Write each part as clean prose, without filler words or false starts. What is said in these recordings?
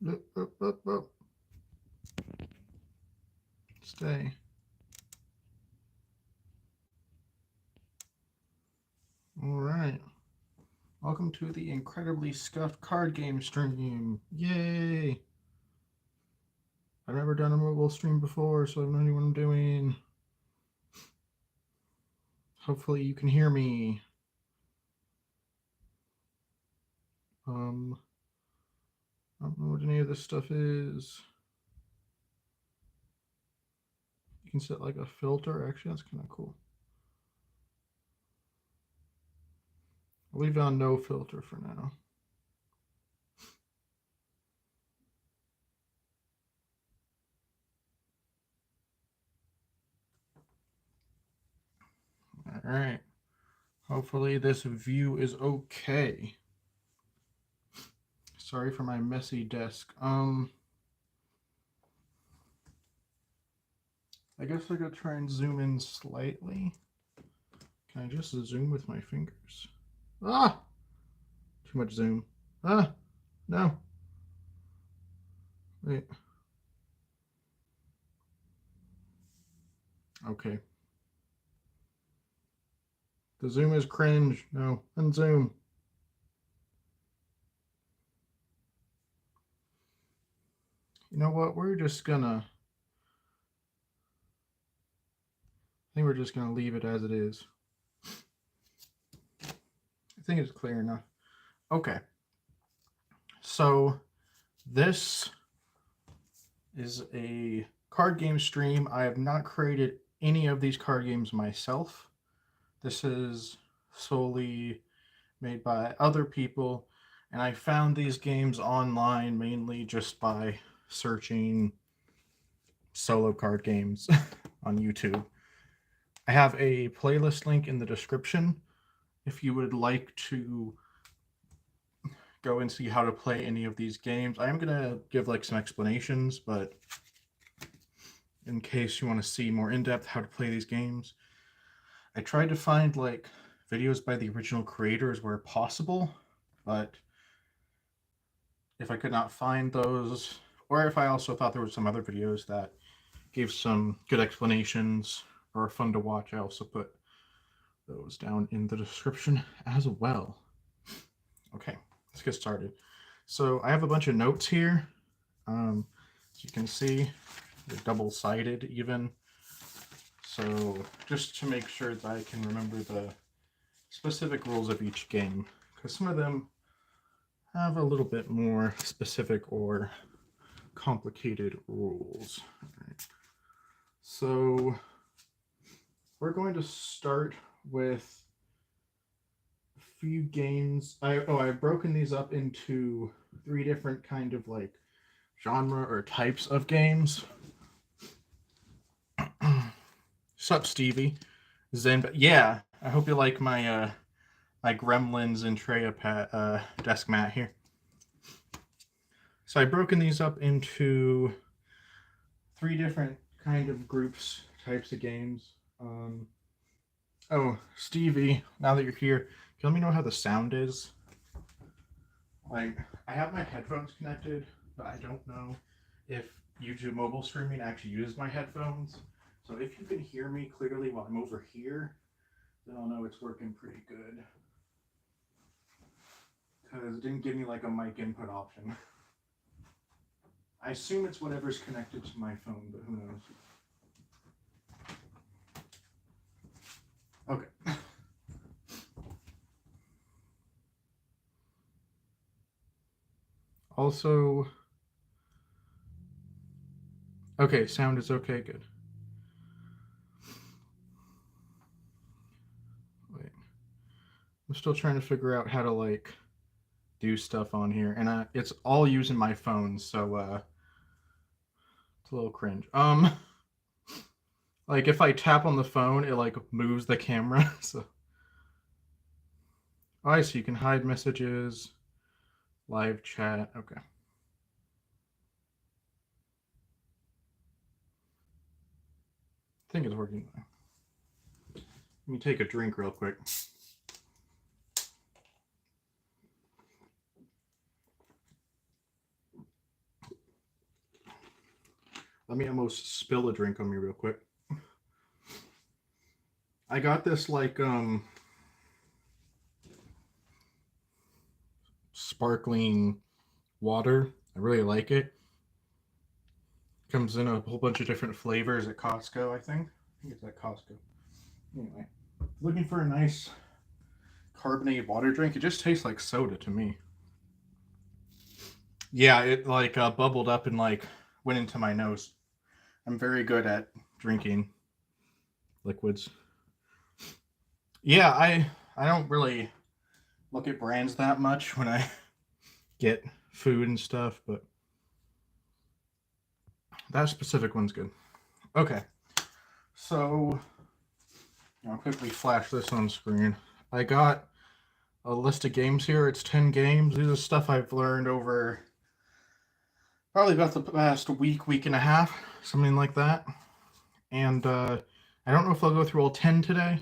Up. Stay. All right. Welcome to the incredibly scuffed card game stream. Yay! I've never done a mobile stream before, so I have no idea what I'm doing. Hopefully you can hear me. I don't know what any of this stuff is. You can set like a filter. Actually, that's kind of cool. I'll leave it on no filter for now. All right. Hopefully this view is okay. Sorry for my messy desk. I guess I could try and zoom in slightly. Can I just zoom with my fingers? Ah! Too much zoom. Ah! No. Wait. Okay. The zoom is cringe. No. Unzoom. You know what? We're just gonna... I think we're just gonna leave it as it is. I think it's clear enough. Okay. So, this is a card game stream. I have not created any of these card games myself. This is solely made by other people, and I found these games online mainly just by searching solo card games on YouTube. I have a playlist link in the description if you would like to go and see how to play any of these games. I am going to give like some explanations, but in case you want to see more in depth how to play these games, I tried to find like videos by the original creators where possible, but if I could not find those, or if I also thought there were some other videos that gave some good explanations or are fun to watch, I also put those down in the description as well. Okay, let's get started. So I have a bunch of notes here. As you can see, they're double-sided even. So just to make sure that I can remember the specific rules of each game, because some of them have a little bit more specific or complicated rules. Right. So we're going to start with a few games. I've broken these up into 3 different kind of like genre or types of games. Sup, Stevie? Zen, yeah. I hope you like my Gremlins and Treya desk mat here. So I've broken these up into 3 different kind of groups, types of games. Oh, Stevie, now that you're here, can you let me know how the sound is? Like, I have my headphones connected, but I don't know if YouTube mobile streaming actually uses my headphones. So if you can hear me clearly while I'm over here, then I'll know it's working pretty good. Because it didn't give me like a mic input option. I assume it's whatever's connected to my phone, but who knows? Okay. Also, okay, sound is okay, good. Wait. I'm still trying to figure out how to like do stuff on here, and it's all using my phone, so it's a little cringe. Like if I tap on the phone, it like moves the camera. So, oh, I see. You can hide messages, live chat. Okay. I think it's working. Let me take a drink real quick. Let me almost spill a drink on me real quick. I got this like sparkling water. I really like it. Comes in a whole bunch of different flavors at Costco, I think. I think it's at Costco. Anyway, looking for a nice carbonated water drink. It just tastes like soda to me. Yeah, it like bubbled up and like went into my nose. I'm very good at drinking liquids. Yeah, I don't really look at brands that much when I get food and stuff, but that specific one's good. Okay, so I'll quickly flash this on screen. I got a list of games here. It's 10 games. These are stuff I've learned over probably about the past week and a half, something like that. And I don't know if I'll go through all 10 today,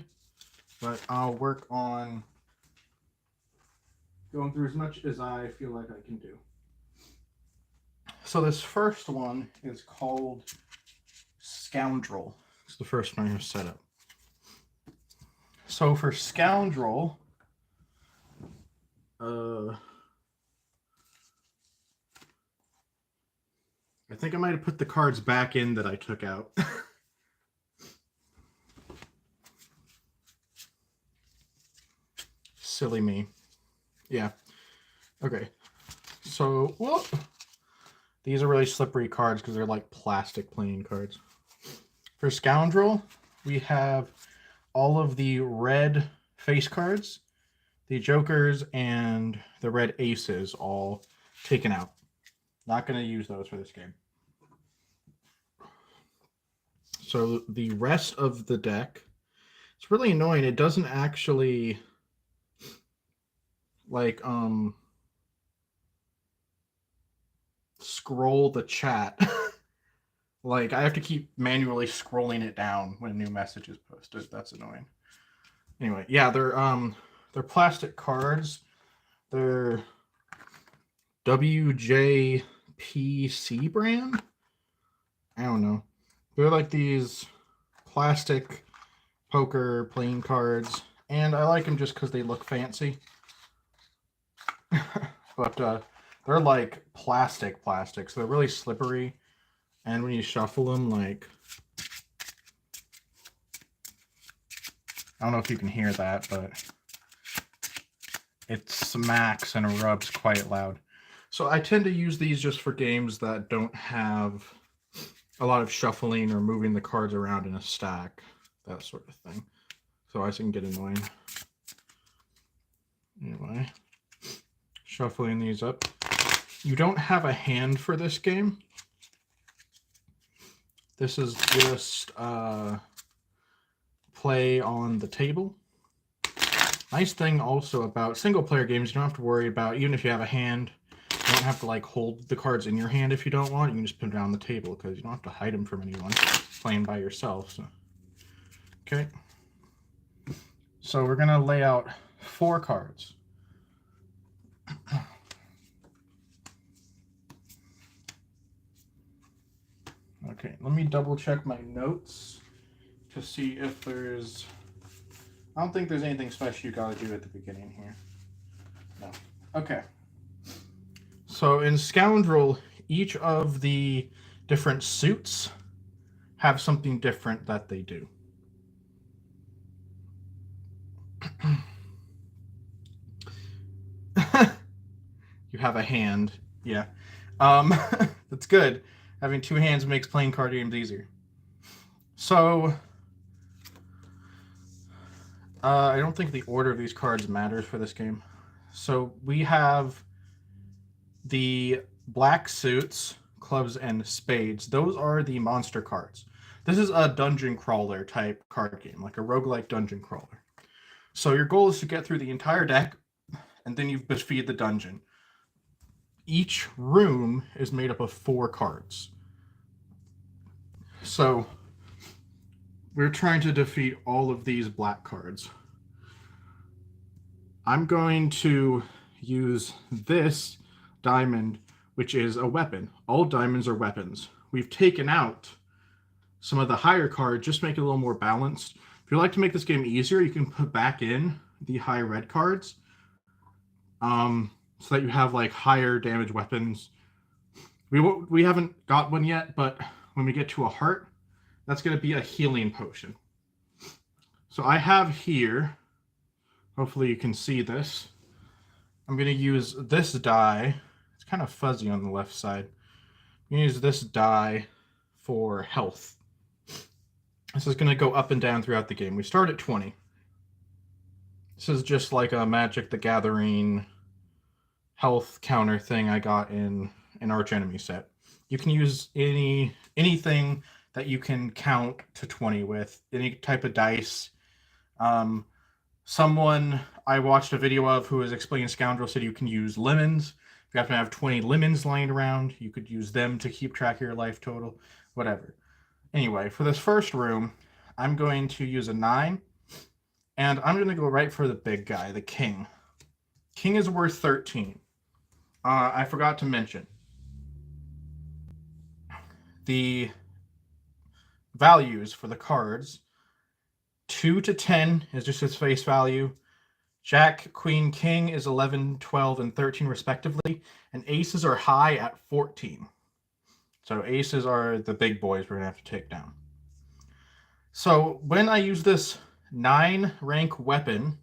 but I'll work on going through as much as I feel like I can do. So this first one is called Scoundrel. It's the first one I'm going to set up. So for Scoundrel, I think I might have put the cards back in that I took out. Silly me. Yeah. Okay. So, whoop. These are really slippery cards because they're like plastic playing cards. For Scoundrel, we have all of the red face cards, the jokers, and the red aces all taken out. Not going to use those for this game. So the rest of the deck, it's really annoying. It doesn't actually like scroll the chat. Like I have to keep manually scrolling it down when a new message is posted. That's annoying. Anyway, yeah, they're plastic cards. They're WJPC brand. I don't know. They're like these plastic poker playing cards, and I like them just because they look fancy. But they're like plastic, so they're really slippery. And when you shuffle them, like, I don't know if you can hear that, but it smacks and rubs quite loud. So I tend to use these just for games that don't have a lot of shuffling or moving the cards around in a stack, that sort of thing. So I can get annoying. Anyway, shuffling these up. You don't have a hand for this game. This is just play on the table. Nice thing also about single player games, you don't have to worry about, even if you have a hand, you don't have to like hold the cards in your hand if you don't want. You can just put them down on the table because you don't have to hide them from anyone playing by yourself. So. Okay. So we're going to lay out 4 cards. Okay, let me double check my notes to see if there's... I don't think there's anything special you gotta do at the beginning here. No. Okay. So in Scoundrel, each of the different suits have something different that they do. You have a hand. Yeah. That's good. Having 2 hands makes playing card games easier. So, I don't think the order of these cards matters for this game. So we have the black suits, clubs, and spades. Those are the monster cards. This is a dungeon crawler type card game, like a roguelike dungeon crawler. So your goal is to get through the entire deck, and then you've defeated the dungeon. Each room is made up of 4 cards. So we're trying to defeat all of these black cards. I'm going to use this diamond, which is a weapon. All diamonds are weapons. we've taken out some of the higher cards, just make it a little more balanced. If you'd like to make this game easier, you can put back in the high red cards, so that you have like higher damage weapons. We haven't got one yet, but when we get to a heart, that's going to be a healing potion. So I have here, hopefully you can see this, I'm going to use this die. It's kind of fuzzy on the left side. I'm going to use this die for health. This is going to go up and down throughout the game. We start at 20. This is just like a Magic the Gathering health counter thing I got in an Arch Enemy set. You can use anything that you can count to 20 with, any type of dice. Someone I watched a video of who was explaining Scoundrel said you can use lemons. If you happen to have 20 lemons lying around, you could use them to keep track of your life total, whatever. Anyway, for this first room, I'm going to use a 9, and I'm going to go right for the big guy, the king. King is worth 13. I forgot to mention, the values for the cards, 2 to 10 is just its face value. Jack, Queen, King is 11, 12, and 13 respectively, and aces are high at 14. So aces are the big boys we're going to have to take down. So when I use this 9 rank weapon,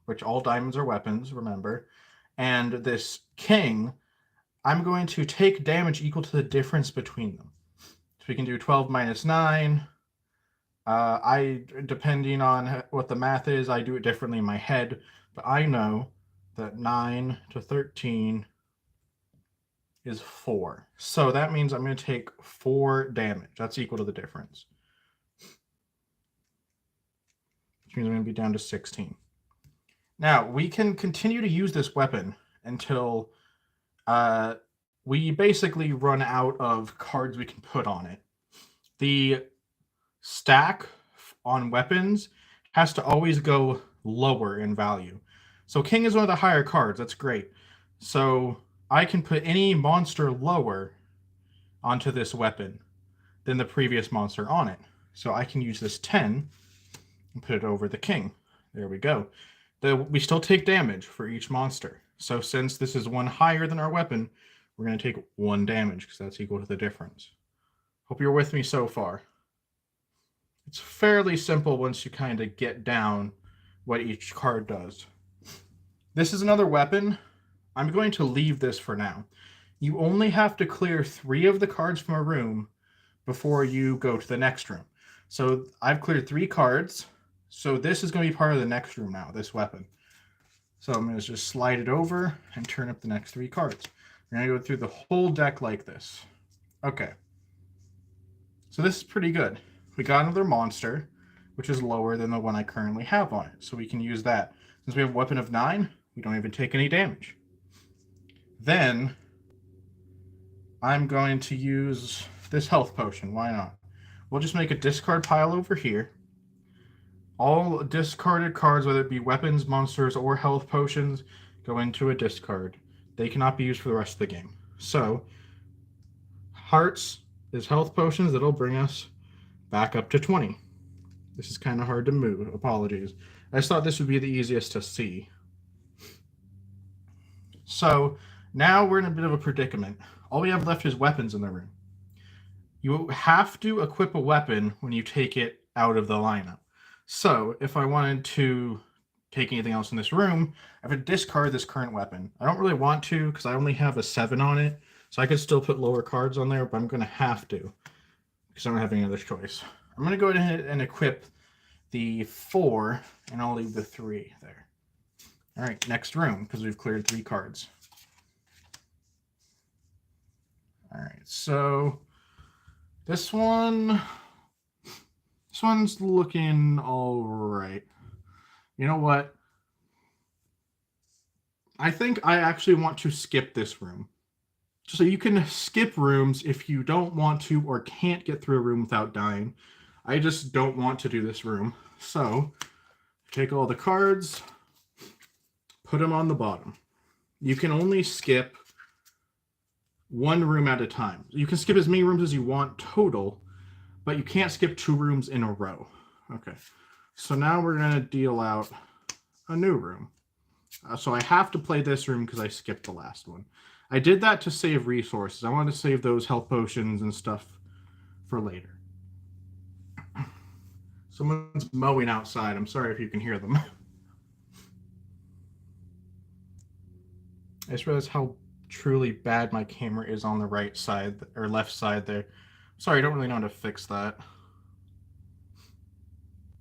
which all diamonds are weapons, remember, and this king, I'm going to take damage equal to the difference between them. So we can do 12 minus 9. Depending on what the math is, I do it differently in my head, but I know that 9 to 13 is 4. So that means I'm going to take 4 damage. That's equal to the difference. Which means I'm going to be down to 16. Now, we can continue to use this weapon until we basically run out of cards we can put on it. The stack on weapons has to always go lower in value. So King is one of the higher cards. That's great. So I can put any monster lower onto this weapon than the previous monster on it. So I can use this 10 and put it over the king. There we go. We still take damage for each monster. So since this is one higher than our weapon, we're going to take 1 damage because that's equal to the difference. Hope you're with me so far. It's fairly simple once you kind of get down what each card does. This is another weapon. I'm going to leave this for now. You only have to clear 3 of the cards from a room before you go to the next room. So I've cleared 3 cards. So this is going to be part of the next room now, this weapon. So I'm going to just slide it over and turn up the next 3 cards. We're going to go through the whole deck like this. Okay. So this is pretty good. We got another monster, which is lower than the one I currently have on it. So we can use that. Since we have a weapon of 9, we don't even take any damage. Then I'm going to use this health potion. Why not? We'll just make a discard pile over here. All discarded cards, whether it be weapons, monsters, or health potions, go into a discard. They cannot be used for the rest of the game. So, hearts is health potions. That'll bring us back up to 20. This is kind of hard to move. Apologies. I just thought this would be the easiest to see. So, now we're in a bit of a predicament. All we have left is weapons in the room. You have to equip a weapon when you take it out of the lineup. So, if I wanted to take anything else in this room, I have to discard this current weapon. I don't really want to because I only have a 7 on it. So I could still put lower cards on there, but I'm going to have to because I don't have any other choice. I'm going to go ahead and equip the 4, and I'll leave the 3 there. All right, next room because we've cleared 3 cards. All right, so this one's looking all right. You know what? I think I actually want to skip this room. So you can skip rooms if you don't want to or can't get through a room without dying. I just don't want to do this room. So take all the cards, put them on the bottom. You can only skip one room at a time. You can skip as many rooms as you want total, but you can't skip 2 rooms in a row. Okay, so now we're going to deal out a new room. So I have to play this room because I skipped the last one. I did that to save resources. I wanted to save those health potions and stuff for later. Someone's mowing outside. I'm sorry if you can hear them. I just realized how truly bad my camera is on the right side or left side there. Sorry, I don't really know how to fix that.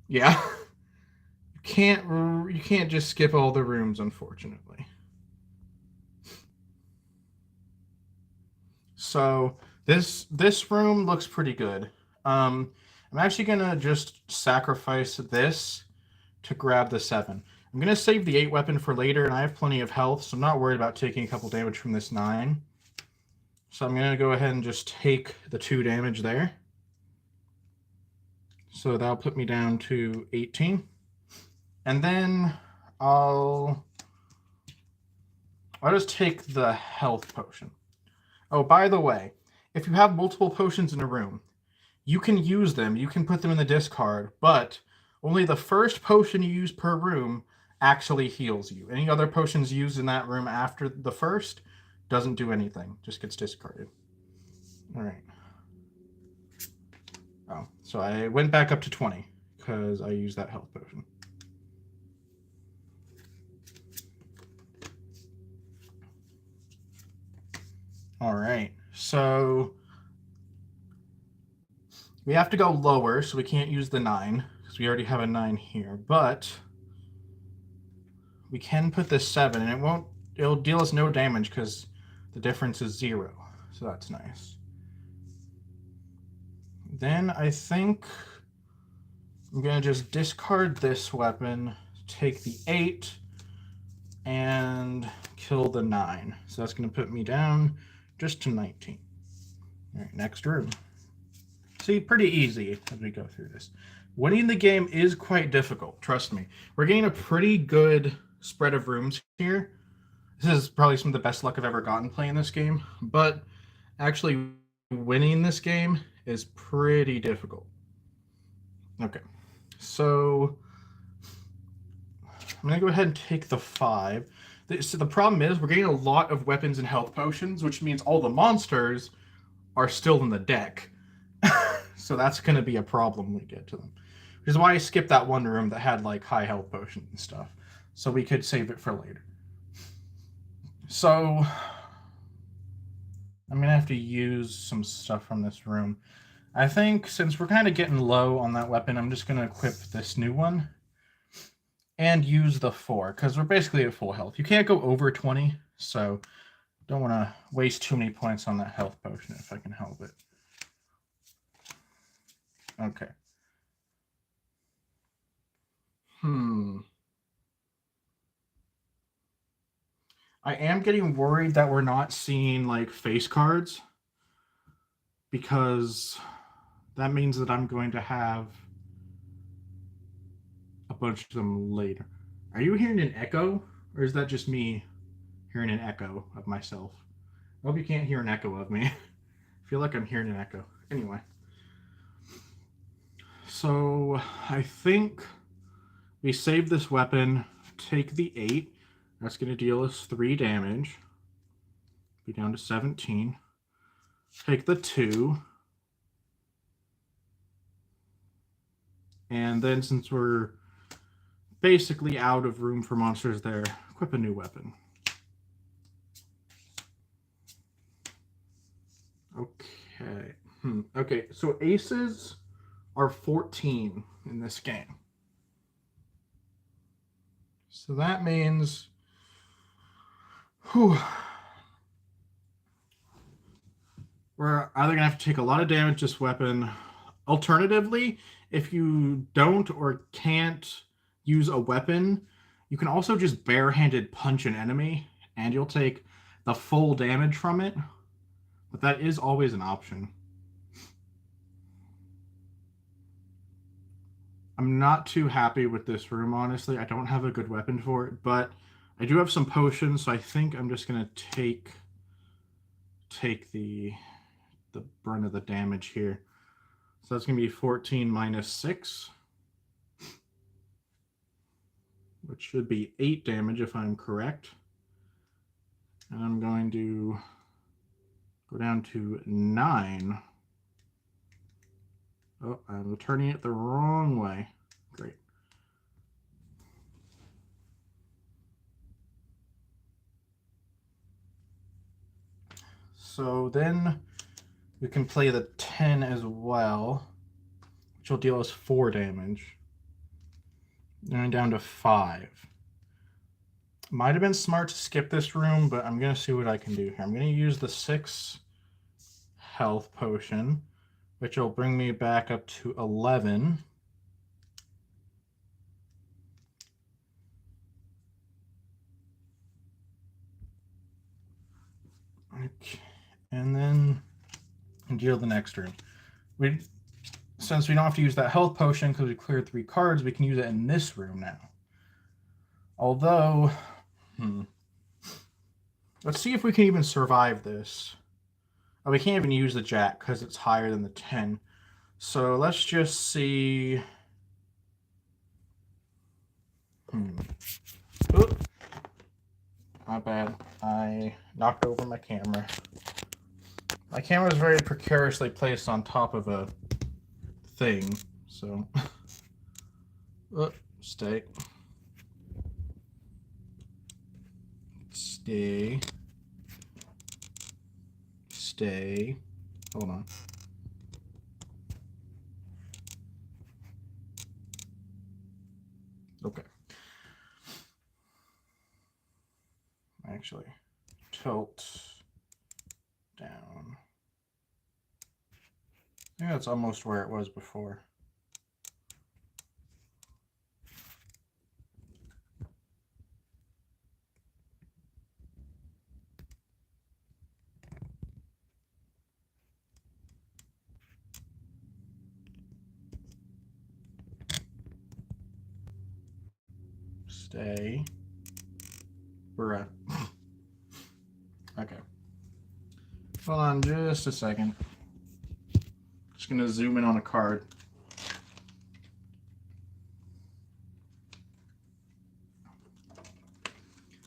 Yeah. You can't just skip all the rooms, unfortunately. So this room looks pretty good. I'm actually gonna just sacrifice this to grab the 7. I'm gonna save the 8 weapon for later, and I have plenty of health, so I'm not worried about taking a couple damage from this 9. So I'm gonna go ahead and just take the 2 damage there. So that'll put me down to 18. And then I'll just take the health potion. Oh, by the way, if you have multiple potions in a room, you can use them. You can put them in the discard, but only the first potion you use per room actually heals you. Any other potions used in that room after the first doesn't do anything, just gets discarded. All right. Oh, so I went back up to 20 because I used that health potion. All right, so we have to go lower, so we can't use the 9 because we already have a 9 here, but we can put this 7, and it'll deal us no damage because the difference is 0, so that's nice. Then I think I'm going to just discard this weapon, take the 8, and kill the 9. So that's going to put me down just to 19. All right, next room. See, pretty easy as we go through this. Winning the game is quite difficult, trust me. We're getting a pretty good spread of rooms here. This is probably some of the best luck I've ever gotten playing this game, but actually winning this game is pretty difficult. Okay, so I'm going to go ahead and take the 5. So the problem is we're getting a lot of weapons and health potions, which means all the monsters are still in the deck. So that's going to be a problem when we get to them. Which is why I skipped that one room that had like high health potions and stuff. So we could save it for later. So I'm going to have to use some stuff from this room. I think since we're kind of getting low on that weapon, I'm just going to equip this new one. And use the 4, because we're basically at full health. You can't go over 20, so don't want to waste too many points on that health potion if I can help it. Okay. I am getting worried that we're not seeing like face cards, because that means that I'm going to have a bunch of them later. Are you hearing an echo, or is that just me hearing an echo of myself? I hope you can't hear an echo of me. I feel like I'm hearing an echo. Anyway. So I think we save this weapon, take the 8. That's going to deal us 3 damage. Be down to 17. Take the 2. And then since we're basically out of room for monsters there, equip a new weapon. Okay. Okay, so aces are 14 in this game. So that means we're either going to have to take a lot of damage this weapon. Alternatively, if you don't or can't use a weapon, you can also just barehanded punch an enemy and you'll take the full damage from it. But that is always an option. I'm not too happy with this room, honestly. I don't have a good weapon for it, but I do have some potions, so I think I'm just going to take take the brunt of the damage here. So that's going to be 14 minus 6, which should be 8 damage if I'm correct. And I'm going to go down to 9. Oh, I'm turning it the wrong way. Great. So then we can play the 10 as well, which will deal us 4 damage. And down to 5. Might have been smart to skip this room, but I'm going to see what I can do here. I'm going to use the 6 health potion, which will bring me back up to 11. Okay. And then deal the next room. Since we don't have to use that health potion because we cleared 3 cards, we can use it in this room now. Although, let's see if we can even survive this. Oh, we can't even use the jack because it's higher than the 10. So let's just see. Oh, my bad. I knocked over my camera. My camera is very precariously placed on top of a thing, so stay. Hold on. Okay. Actually, tilt down. I think that's almost where it was before. Stay. Bruh. Okay. Hold on just a second. Just gonna zoom in on a card.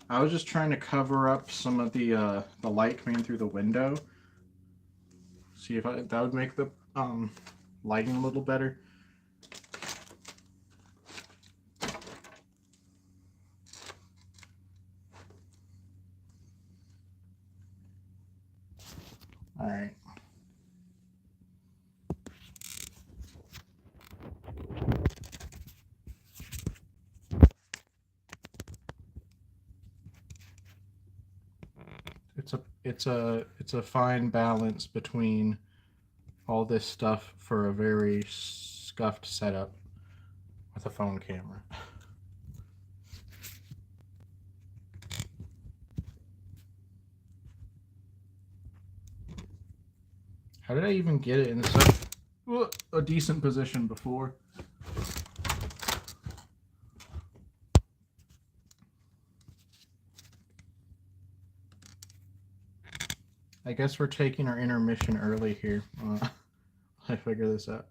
I was just trying to cover up some of the light coming through the window. See if that would make the lighting a little better. All right. It's a fine balance between all this stuff for a very scuffed setup with a phone camera. How did I even get it in such a decent position before? I guess we're taking our intermission early here. I figure this out.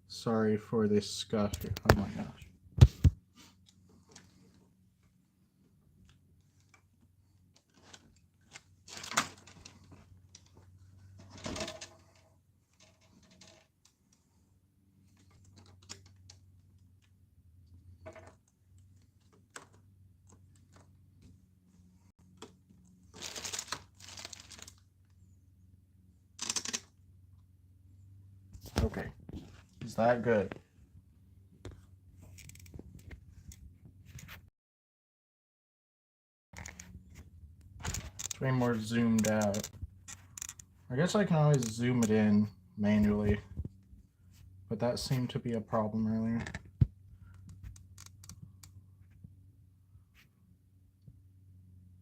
Sorry for this scuff here. Oh my gosh. Okay. Is that good? It's way more zoomed out. I guess I can always zoom it in manually, but that seemed to be a problem earlier.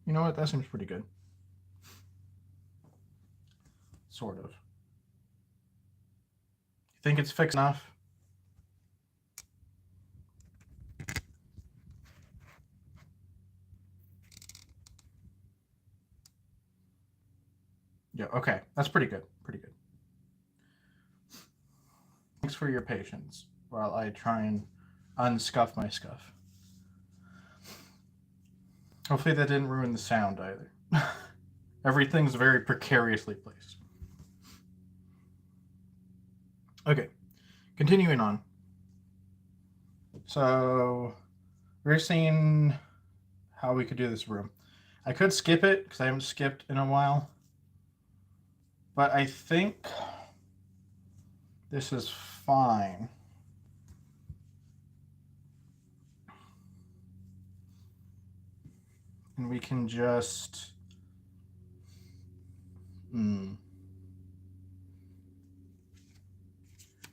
You know what? That seems pretty good. Sort of. You think it's fixed enough? Yeah, okay. That's pretty good. Pretty good. Thanks for your patience while I try and unscuff my scuff. Hopefully that didn't ruin the sound either. Everything's very precariously placed. Okay, continuing on. So we're seeing how we could do this room. I could skip it because I haven't skipped in a while. But I think this is fine. And we can just...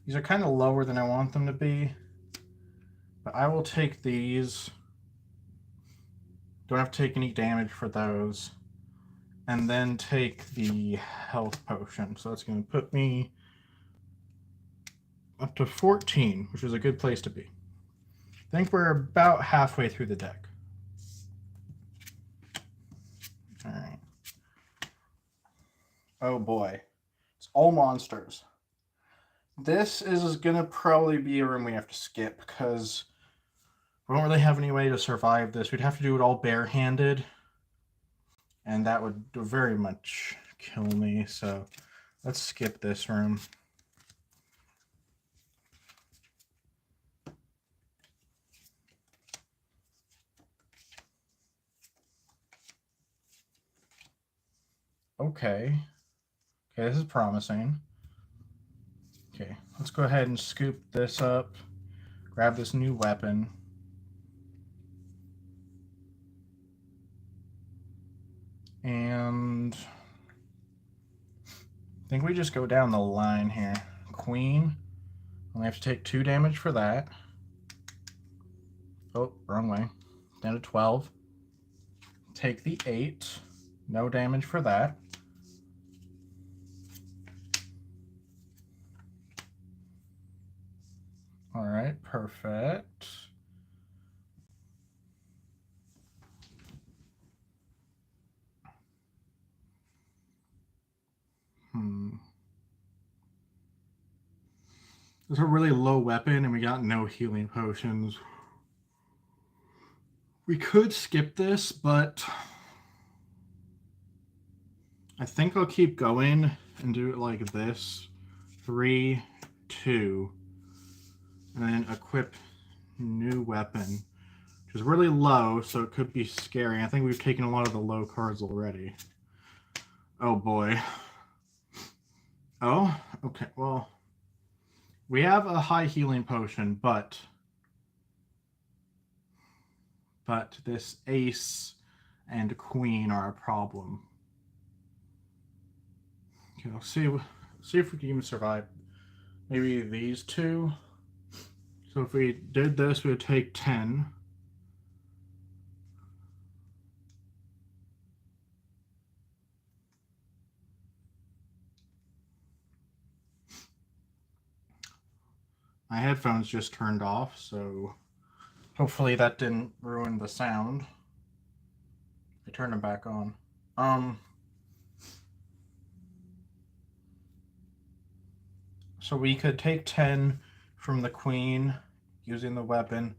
These are kind of lower than I want them to be. But I will take these. Don't have to take any damage for those. And then take the health potion. So that's going to put me up to 14, which is a good place to be. I think we're about halfway through the deck. All right. Oh boy. It's all monsters. This is going to probably be a room we have to skip because we don't really have any way to survive this. We'd have to do it all barehanded. And that would very much kill me. So let's skip this room. Okay. Okay, this is promising. Okay, let's go ahead and scoop this up. Grab this new weapon. And I think we just go down the line here. Queen. Only have to take 2 damage for that. Oh, wrong way. Down to 12. Take the 8. No damage for that. All right, perfect. This is a really low weapon, and we got no healing potions. We could skip this, but I think I'll keep going and do it like this. 3, 2, and then equip new weapon, which is really low, so it could be scary. I think we've taken a lot of the low cards already. Oh boy. Oh, okay, well, we have a high healing potion, but this ace and queen are a problem. Okay, I'll see if we can even survive. Maybe these two. So if we did this, we would take 10. My headphones just turned off, so hopefully that didn't ruin the sound. I turned them back on. So we could take 10 from the queen using the weapon,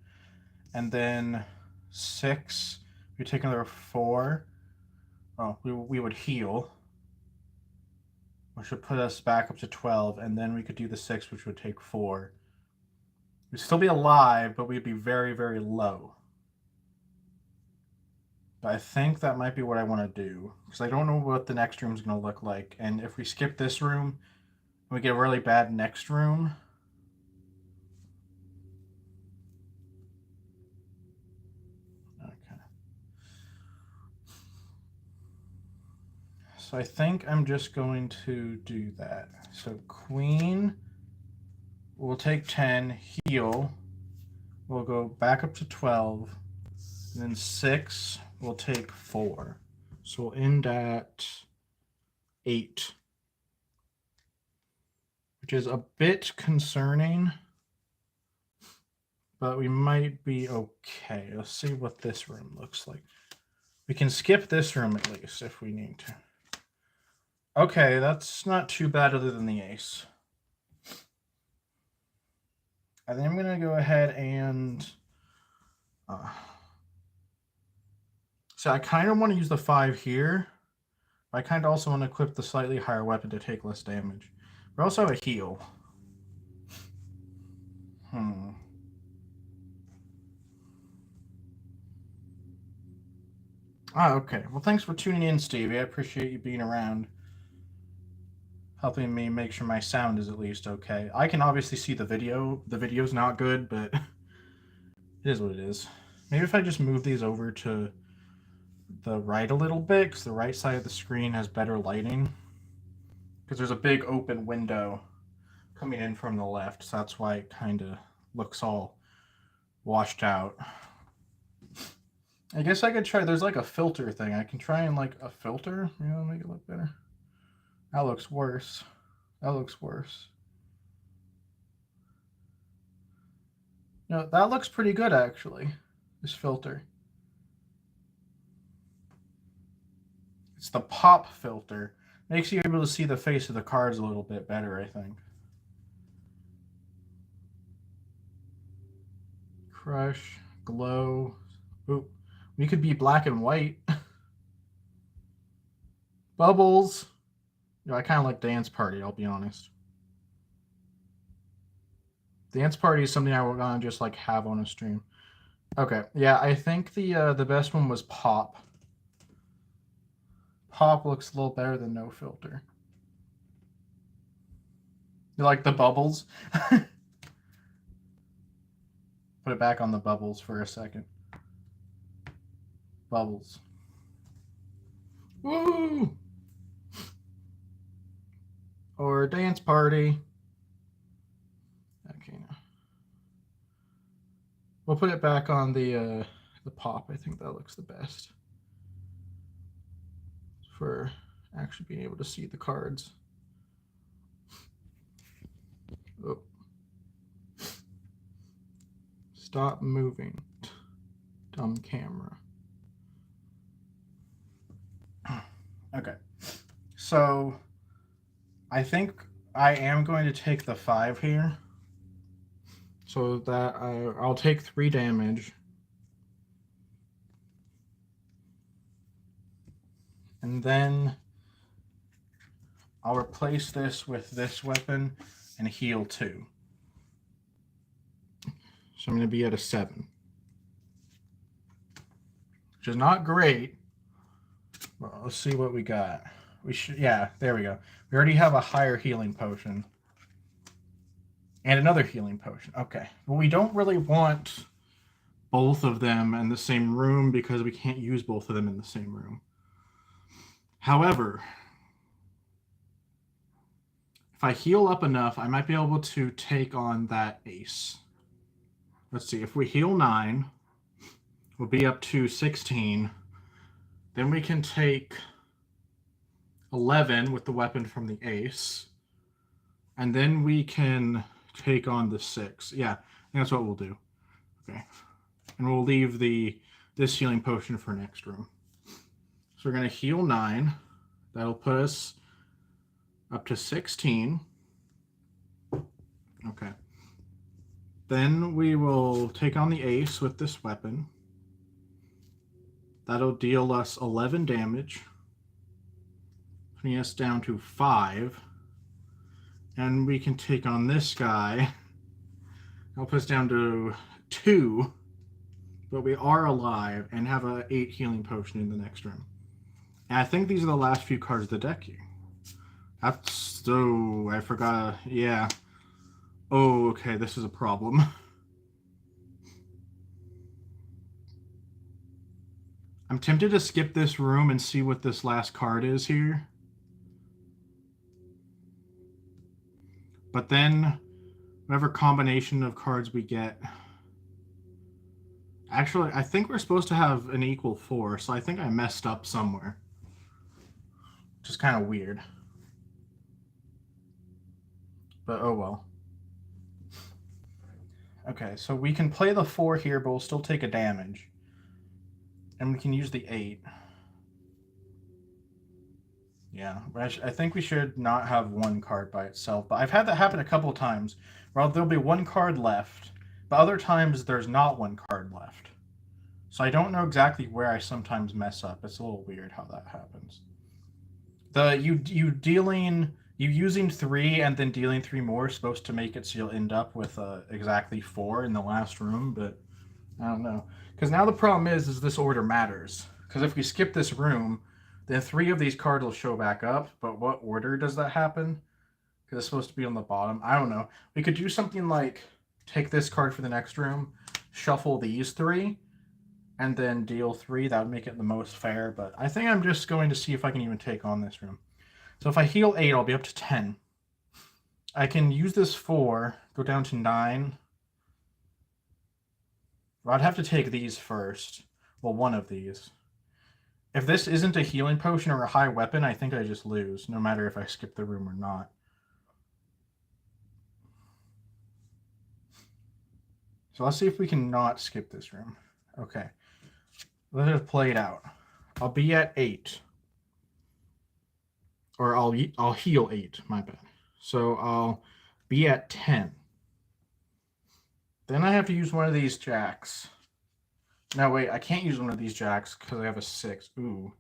and then 6, we take another 4. Oh, we would heal, which would put us back up to 12, and then we could do the 6, which would take 4. We'd still be alive, but we'd be very, very low. But I think that might be what I want to do, because I don't know what the next room is going to look like, and if we skip this room, we get a really bad next room. Okay. So I think I'm just going to do that. So queen will take 10, heal, we'll go back up to 12, and then 6 will take 4. So we'll end at 8. Which is a bit concerning, but we might be okay. Let's see what this room looks like. We can skip this room at least if we need to. Okay, that's not too bad other than the ace. And then I'm going to go ahead and... so I kind of want to use the 5 here. I kind of also want to equip the slightly higher weapon to take less damage. We also have a heal. Okay. Well, thanks for tuning in, Stevie. I appreciate you being around, helping me make sure my sound is at least okay. I can obviously see the video. The video's not good, but it is what it is. Maybe if I just move these over to the right a little bit, because the right side of the screen has better lighting. Because there's a big open window coming in from the left, so that's why it kind of looks all washed out. I guess I could try, there's like a filter thing. I can try and like a filter, you know, make it look better. That looks worse. That looks worse. No, that looks pretty good actually, this filter. It's the pop filter. Makes you able to see the face of the cards a little bit better, I think. Crush, glow. Ooh, we could be black and white. Bubbles. You know, I kind of like Dance Party, I'll be honest. Dance Party is something I would want to just like have on a stream. Okay, yeah, I think the best one was Pop. Pop looks a little better than no filter. You like the bubbles? Put it back on the bubbles for a second. Bubbles. Woo! Or Dance Party. Okay, now. We'll put it back on the Pop. I think that looks the best for actually being able to see the cards. Oh. Stop moving. Dumb camera. Okay. So I think I am going to take the 5 here. So that I'll take 3 damage. And then I'll replace this with this weapon and heal 2. So I'm going to be at a 7. Which is not great. Well, let's see what we got. We should, yeah, there we go. We already have a higher healing potion. And another healing potion. Okay. Well, we don't really want both of them in the same room because we can't use both of them in the same room. However, if I heal up enough, I might be able to take on that ace. Let's see. If we heal 9, we'll be up to 16. Then we can take 11 with the weapon from the ace. And then we can take on the 6. Yeah, I think that's what we'll do. Okay. And we'll leave this healing potion for next room. So we're going to heal 9. That'll put us up to 16. Okay. Then we will take on the ace with this weapon. That'll deal us 11 damage, putting us down to 5. And we can take on this guy. That'll put us down to 2. But we are alive and have an 8 healing potion in the next room. And I think these are the last few cards of the deck here. That's... oh, I forgot. Yeah. Oh, okay, this is a problem. I'm tempted to skip this room and see what this last card is here. But then, whatever combination of cards we get... actually, I think we're supposed to have an equal 4, so I think I messed up somewhere. Which is kind of weird. But oh well. Okay, so we can play the 4 here, but we'll still take a damage. And we can use the 8. Yeah, I think we should not have one card by itself. But I've had that happen a couple of times. Well, there'll be one card left, but other times there's not one card left. So I don't know exactly where I sometimes mess up. It's a little weird how that happens. You using three and then dealing three more is supposed to make it so you'll end up with exactly four in the last room, but I don't know. Because now the problem is this order matters. Because if we skip this room, then three of these cards will show back up. But what order does that happen? Because it's supposed to be on the bottom. I don't know. We could do something like take this card for the next room, shuffle these three, and then deal three. That would make it the most fair. But I think I'm just going to see if I can even take on this room. So if I heal 8, I'll be up to 10. I can use this 4, go down to 9. Well, I'd have to take these first. Well, one of these. If this isn't a healing potion or a high weapon, I think I just lose, no matter if I skip the room or not. So let's see if we can not skip this room. Okay. Let it play it out. I'll be at 8. Or I'll heal 8, my bad. So I'll be at 10. Then I have to use one of these jacks. No, wait, I can't use one of these jacks because I have a 6. Ooh.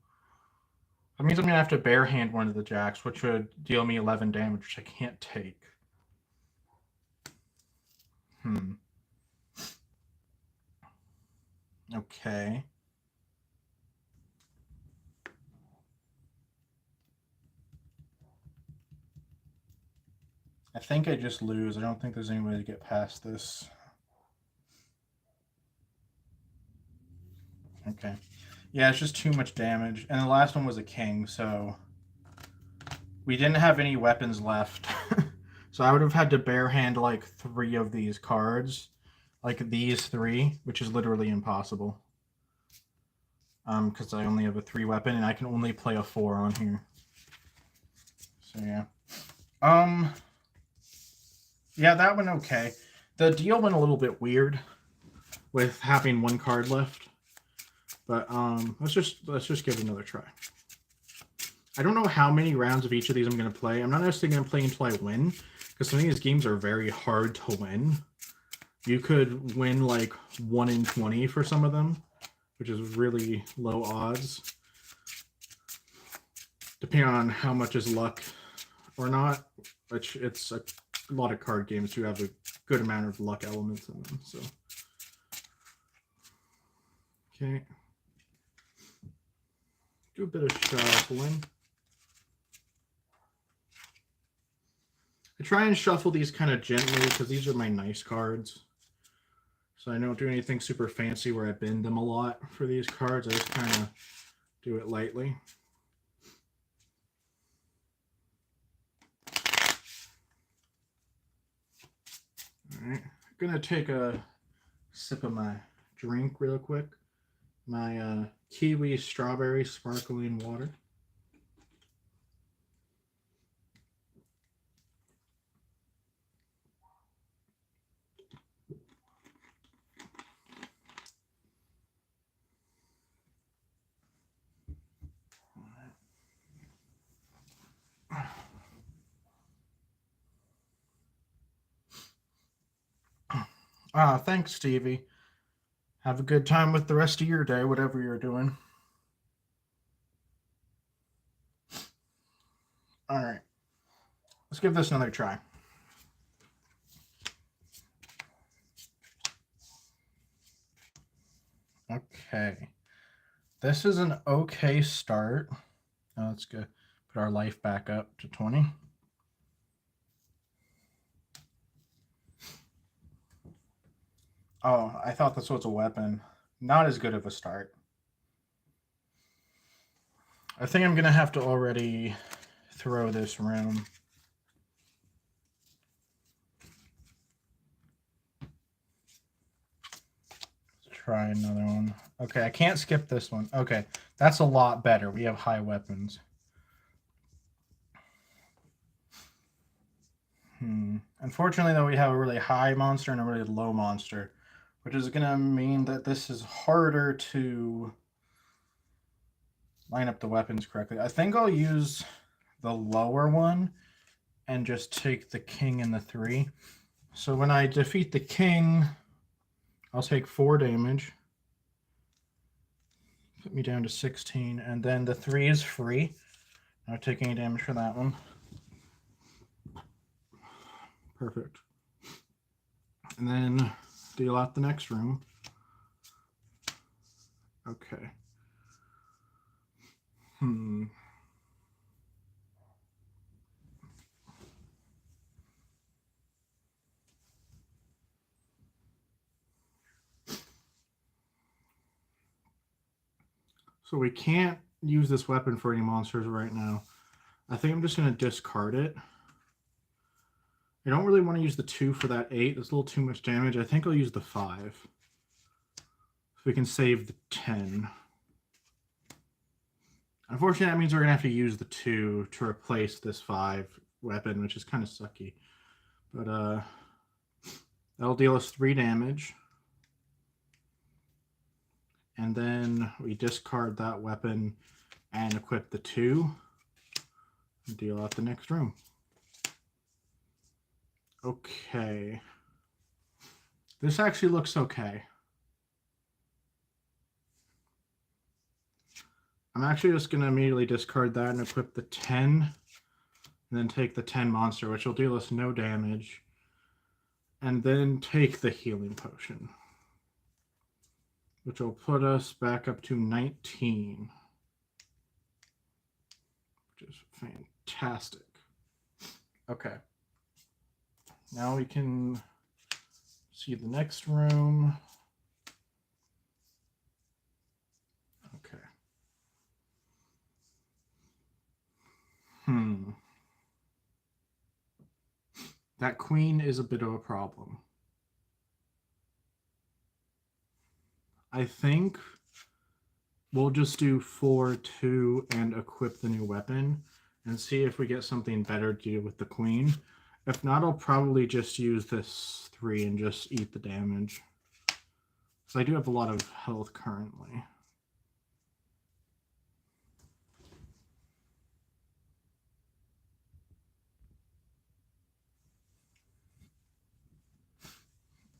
That means I'm going to have to bare hand one of the jacks, which would deal me 11 damage, which I can't take. Okay. I think I just lose. I don't think there's any way to get past this. Okay. Yeah, it's just too much damage. And the last one was a king, so we didn't have any weapons left. So I would have had to bare hand like 3 of these cards. Like these 3, which is literally impossible. Because I only have a 3 weapon and I can only play a 4 on here. So yeah. Yeah, that one okay. The deal went a little bit weird with having 1 card left. But let's just give it another try. I don't know how many rounds of each of these I'm going to play. I'm not necessarily going to play until I win, because some of these games are very hard to win. You could win like 1 in 20 for some of them, which is really low odds. Depending on how much is luck or not, which it's a lot of card games who have a good amount of luck elements in them. So, okay. Do a bit of shuffling. I try and shuffle these kind of gently because these are my nice cards. So I don't do anything super fancy where I bend them a lot for these cards. I just kind of do it lightly. All right, I'm going to take a sip of my drink real quick. My kiwi strawberry sparkling water. Thanks, Stevie. Have a good time with the rest of your day, whatever you're doing. All right. Let's give this another try. Okay. This is an okay start. Now let's go put our life back up to 20. Oh, I thought this was a weapon. Not as good of a start. I think I'm going to have to already throw this room. Let's try another one. Okay, I can't skip this one. Okay, that's a lot better. We have high weapons. Unfortunately, though, we have a really high monster and a really low monster, which is going to mean that this is harder to line up the weapons correctly. I think I'll use the lower one and just take the king and the 3. So when I defeat the king, I'll take 4 damage. Put me down to 16, and then the 3 is free. Not taking any damage for that one. Perfect. And then deal out the next room. Okay. So we can't use this weapon for any monsters right now. I think I'm just going to discard it. I don't really want to use the 2 for that 8. That's a little too much damage. I think I'll use the 5. So we can save the 10. Unfortunately, that means we're going to have to use the 2 to replace this 5 weapon, which is kind of sucky. But that'll deal us 3 damage. And then we discard that weapon and equip the 2 and deal out the next room. Okay. This actually looks okay. I'm actually just going to immediately discard that and equip the 10. And then take the 10 monster, which will deal us no damage. And then take the healing potion, which will put us back up to 19. Which is fantastic. Okay. Now we can see the next room. Okay. That queen is a bit of a problem. I think we'll just do 4, 2, and equip the new weapon and see if we get something better to deal with the queen. If not, I'll probably just use this 3 and just eat the damage. So I do have a lot of health currently.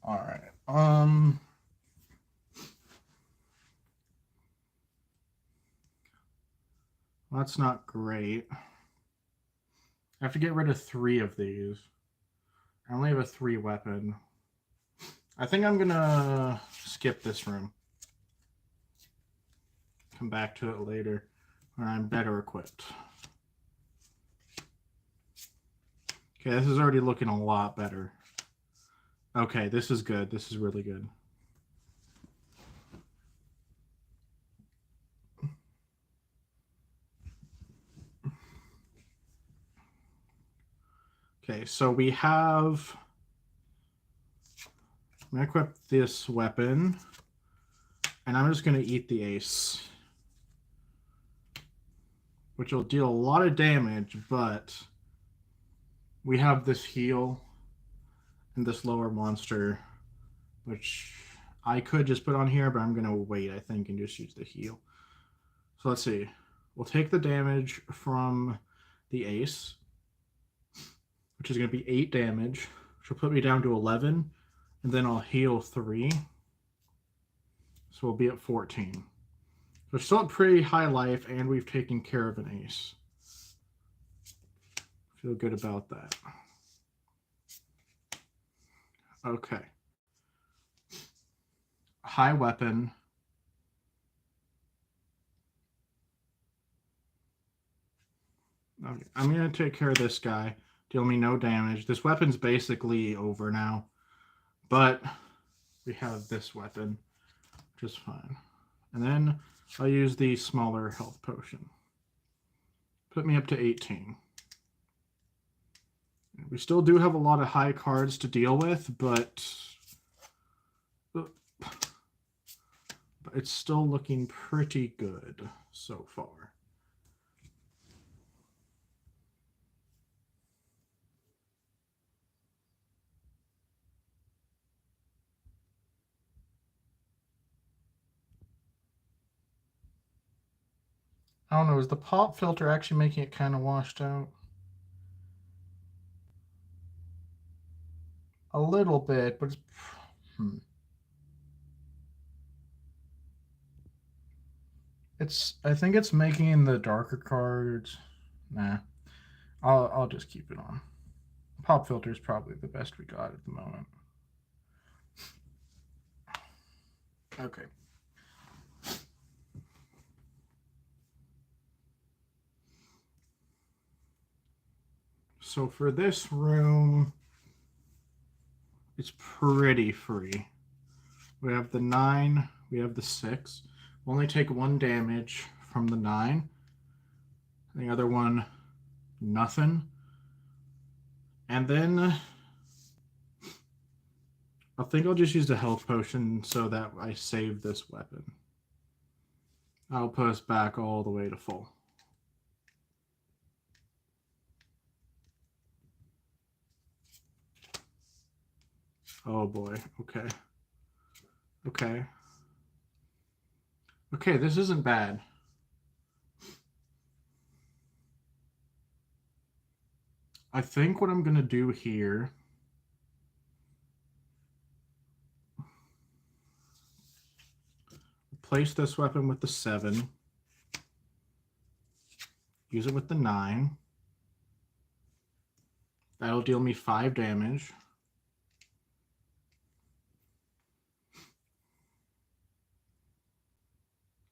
All right. That's not great. I have to get rid of 3 of these. I only have a 3 weapon. I think I'm gonna skip this room. Come back to it later when I'm better equipped. Okay, this is already looking a lot better. Okay, this is good. This is really good. Okay, so we have... I'm going to equip this weapon, and I'm just going to eat the ace, which will deal a lot of damage, but we have this heal and this lower monster, which I could just put on here, but I'm going to wait, I think, and just use the heal. So let's see. We'll take the damage from the ace, which is going to be 8 damage, which will put me down to 11, and then I'll heal 3. So we'll be at 14. So we're still at pretty high life, and we've taken care of an ace. Feel good about that. Okay. High weapon. Okay. I'm going to take care of this guy. Deal me no damage. This weapon's basically over now. But we have this weapon, which is fine. And then I'll use the smaller health potion. Put me up to 18. We still do have a lot of high cards to deal with, but it's still looking pretty good so far. I don't know, is the pop filter actually making it kind of washed out? A little bit, but I think it's making the darker cards. Nah. I'll just keep it on. Pop filter is probably the best we got at the moment. Okay. So for this room, it's pretty free. We have the 9, we have the 6. We'll only take 1 damage from the 9. The other one, nothing. And then I think I'll just use the health potion so that I save this weapon. I'll put us back all the way to full. Oh boy, okay. Okay. Okay, this isn't bad. I think what I'm going to do here... Place this weapon with the 7. Use it with the 9. That'll deal me 5 damage.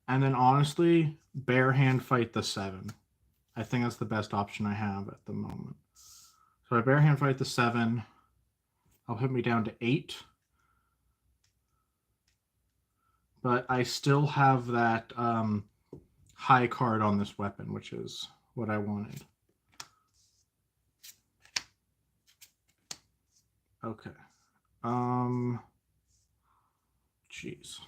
And then honestly, bare hand fight the 7. I think that's the best option I have at the moment. So I bare hand fight the 7. I'll put me down to 8. But I still have that high card on this weapon, which is what I wanted. Okay. Jeez.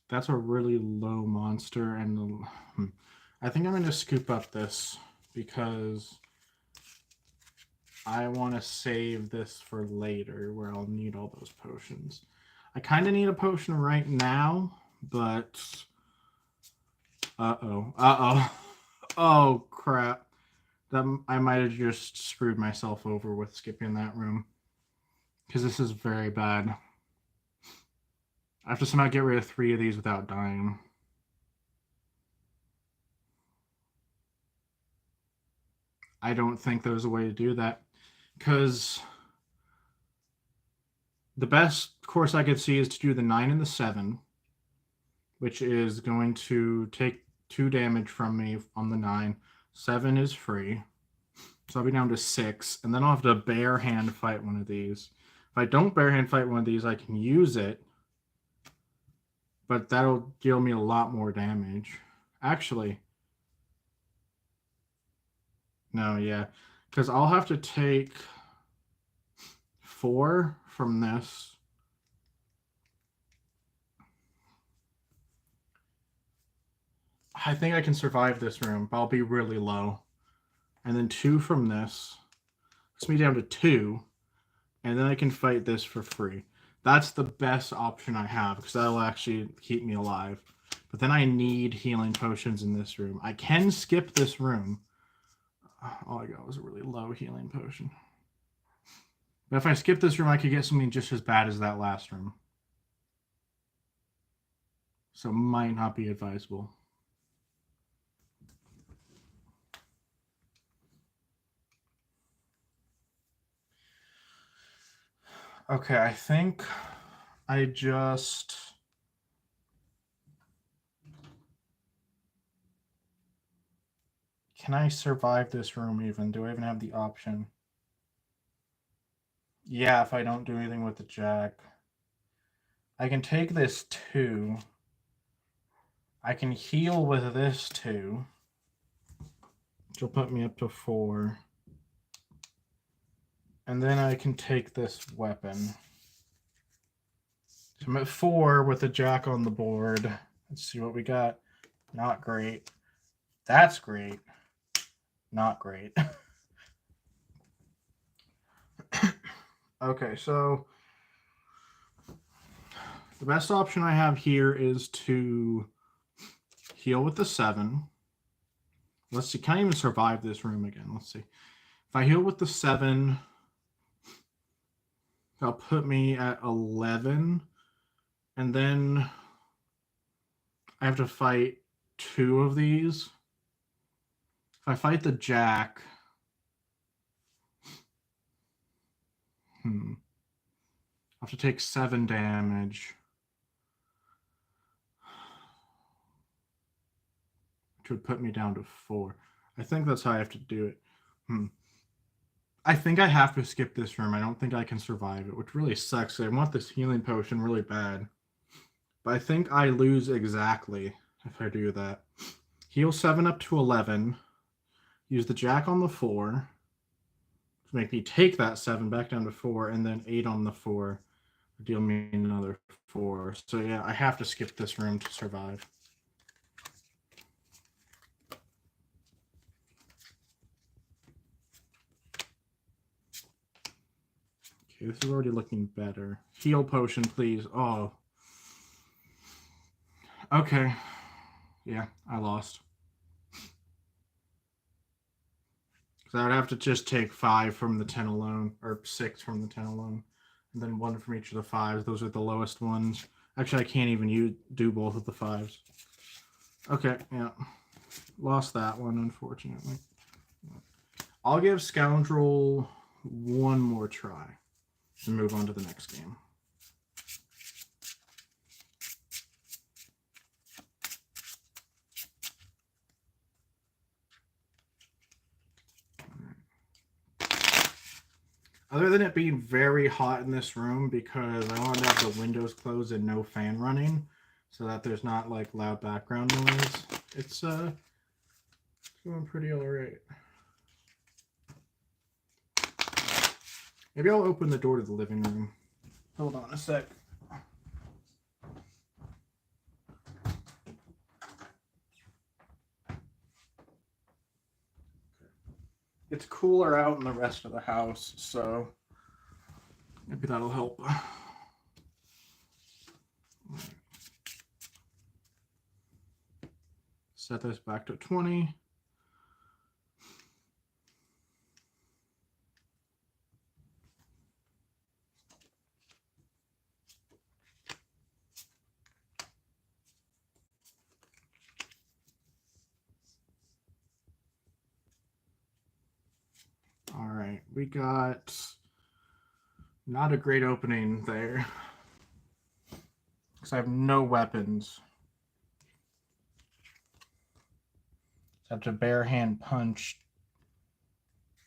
That's a really low monster, and I think I'm going to scoop up this because I want to save this for later where I'll need all those potions. I kind of need a potion right now, but... Uh-oh. Uh-oh. Oh, crap. I might have just screwed myself over with skipping that room. Because this is very bad. I have to somehow get rid of 3 of these without dying. I don't think there's a way to do that. Because the best course I could see is to do the 9 and the 7, which is going to take 2 damage from me on the 9. 7 is free. So I'll be down to 6, and then I'll have to bare hand fight one of these. If I don't bare hand fight one of these, I can use it, but that'll deal me a lot more damage. Actually, no, yeah, because I'll have to take 4 from this. I think I can survive this room, but I'll be really low. And then 2 from this. Puts me down to 2. And then I can fight this for free. That's the best option I have, because that'll actually keep me alive. But then I need healing potions in this room. I can skip this room. All I got was a really low healing potion. But if I skip this room, I could get something just as bad as that last room. So it might not be advisable. Okay, I think I just... Can I survive this room even? Do I even have the option? Yeah, if I don't do anything with the jack. I can take this 2. I can heal with this 2. Which will put me up to 4. And then I can take this weapon. So I'm at 4 with a jack on the board. Let's see what we got. Not great. That's great. Not great. Okay, so the best option I have here is to heal with the 7. Let's see. Can I even survive this room again? Let's see. If I heal with the 7, that'll put me at 11. And then I have to fight 2 of these. If I fight the jack... I have to take 7 damage. Which would put me down to 4. I think that's how I have to do it. I think I have to skip this room. I don't think I can survive it, which really sucks. I want this healing potion really bad. But I think I lose exactly if I do that. Heal 7 up to 11. Use the jack on the 4 to make me take that 7 back down to 4, and then 8 on the 4 to deal me another 4. So yeah, I have to skip this room to survive. Okay, this is already looking better. Heal potion, please. Oh. Okay. Yeah, I lost. Because I would have to just take 5 from the 10 alone, or 6 from the 10 alone, and then 1 from each of the 5s. Those are the lowest ones. Actually, I can't even do both of the 5s. Okay, yeah. Lost that one, unfortunately. I'll give Scoundrel one more try and move on to the next game. Other than it being very hot in this room, because I want to have the windows closed and no fan running, so that there's not like loud background noise, it's going pretty alright. Maybe I'll open the door to the living room. Hold on a sec. It's cooler out in the rest of the house, so maybe that'll help. Set this back to 20. All right, we got not a great opening there because I have no weapons. So I have to bare hand punch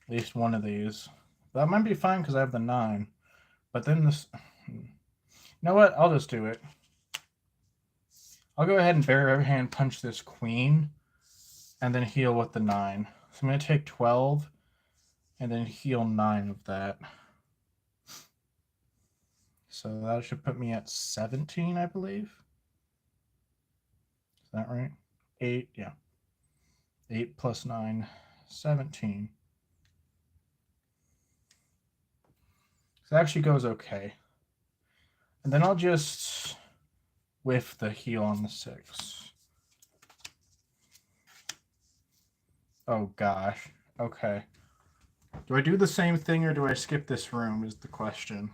at least one of these. That might be fine because I have the 9. But then this... You know what? I'll just do it. I'll go ahead and bare hand punch this queen and then heal with the 9. So I'm going to take 12 and then heal 9 of that. So that should put me at 17, I believe. Is that right? 8, yeah. 8 plus 9, 17. So that actually goes okay. And then I'll just whiff the heal on the 6. Oh gosh. Okay. Do I do the same thing or do I skip this room is the question.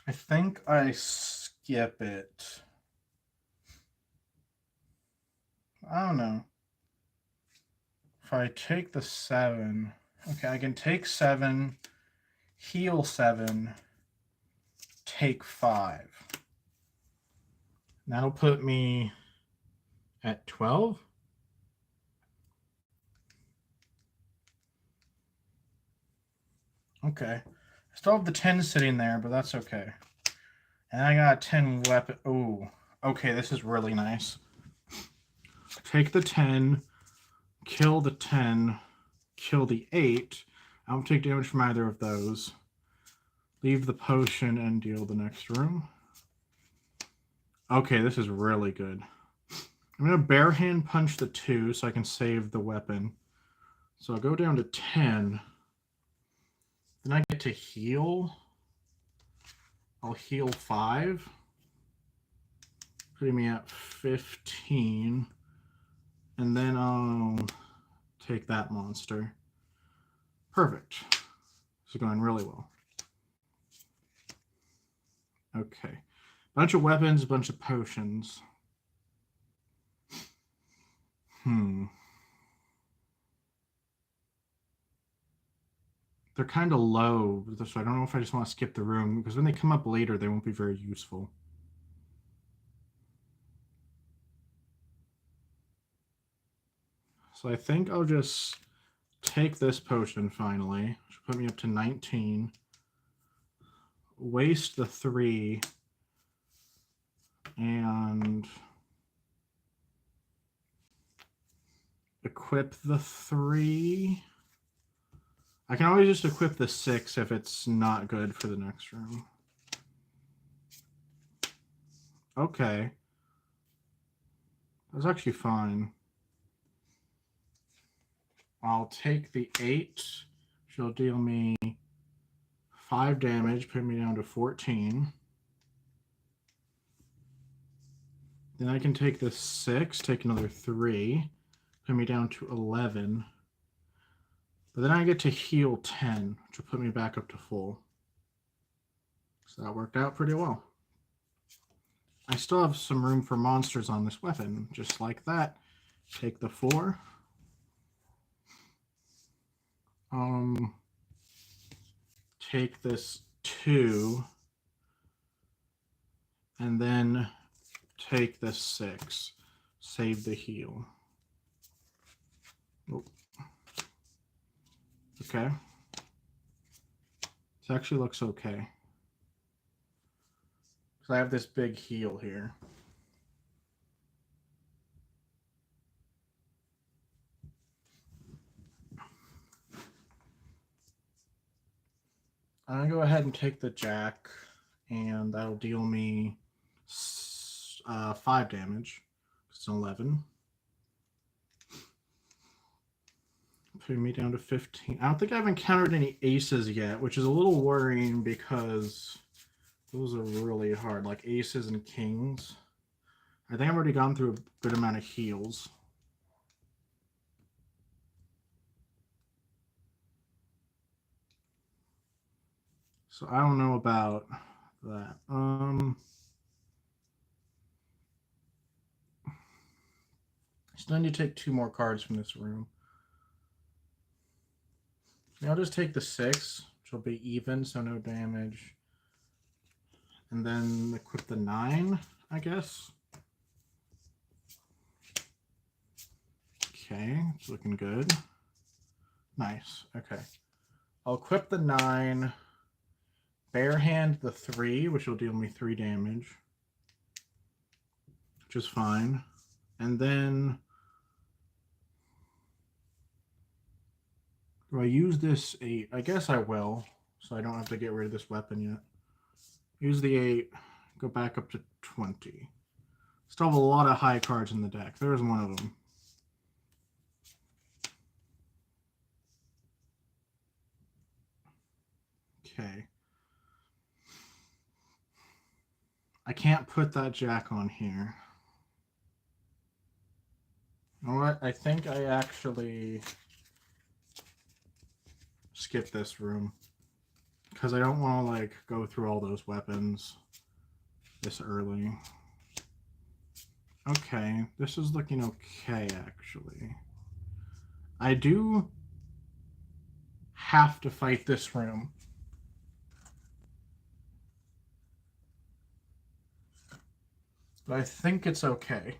I think I skip it. I don't know. If I take the 7, okay, I can take 7, heal 7, take 5. That'll put me at 12. Okay. I still have the 10 sitting there, but that's okay. And I got 10 weapon. Ooh. Okay, this is really nice. Take the 10, kill the 10, kill the 8. I don't take damage from either of those. Leave the potion and deal the next room. Okay, this is really good. I'm going to bare hand punch the 2 so I can save the weapon. So I'll go down to 10. Then I get to heal. I'll heal 5. Putting me at 15. And then I'll take that monster. Perfect. This is going really well. Okay. Bunch of weapons, a bunch of potions. They're kind of low, so I don't know if I just want to skip the room, because when they come up later, they won't be very useful. So I think I'll just take this potion finally, which will put me up to 19. Waste the 3. And equip the 3. I can always just equip the 6 if it's not good for the next room. Okay. That's actually fine. I'll take the 8. She'll deal me 5 damage, put me down to 14. Then I can take the 6, take another 3, put me down to 11. But then I get to heal 10, which will put me back up to full. So that worked out pretty well. I still have some room for monsters on this weapon, just like that. Take the 4. Take this 2. And then take this 6. Save the heal. Oh. Okay. This actually looks okay. Because I have this big heal here. I'm going to go ahead and take the jack, and that'll deal me 5 damage. It's an 11. Putting me down to 15. I don't think I've encountered any aces yet, which is a little worrying because those are really hard, like aces and kings. I think I've already gone through a good amount of heals. So I don't know about that. Still need to take 2 more cards from this room. I'll just take the 6, which will be even, so no damage. And then equip the 9, I guess. Okay, it's looking good. Nice, okay. I'll equip the 9, bare hand the 3, which will deal me 3 damage, which is fine. And then do I use this 8? I guess I will, so I don't have to get rid of this weapon yet. Use the 8, go back up to 20. Still have a lot of high cards in the deck. There's one of them. Okay. I can't put that jack on here. You know what? I think I actually skip this room because I don't want to like go through all those weapons this early. Okay, this is looking okay actually. I do have to fight this room. But I think it's okay.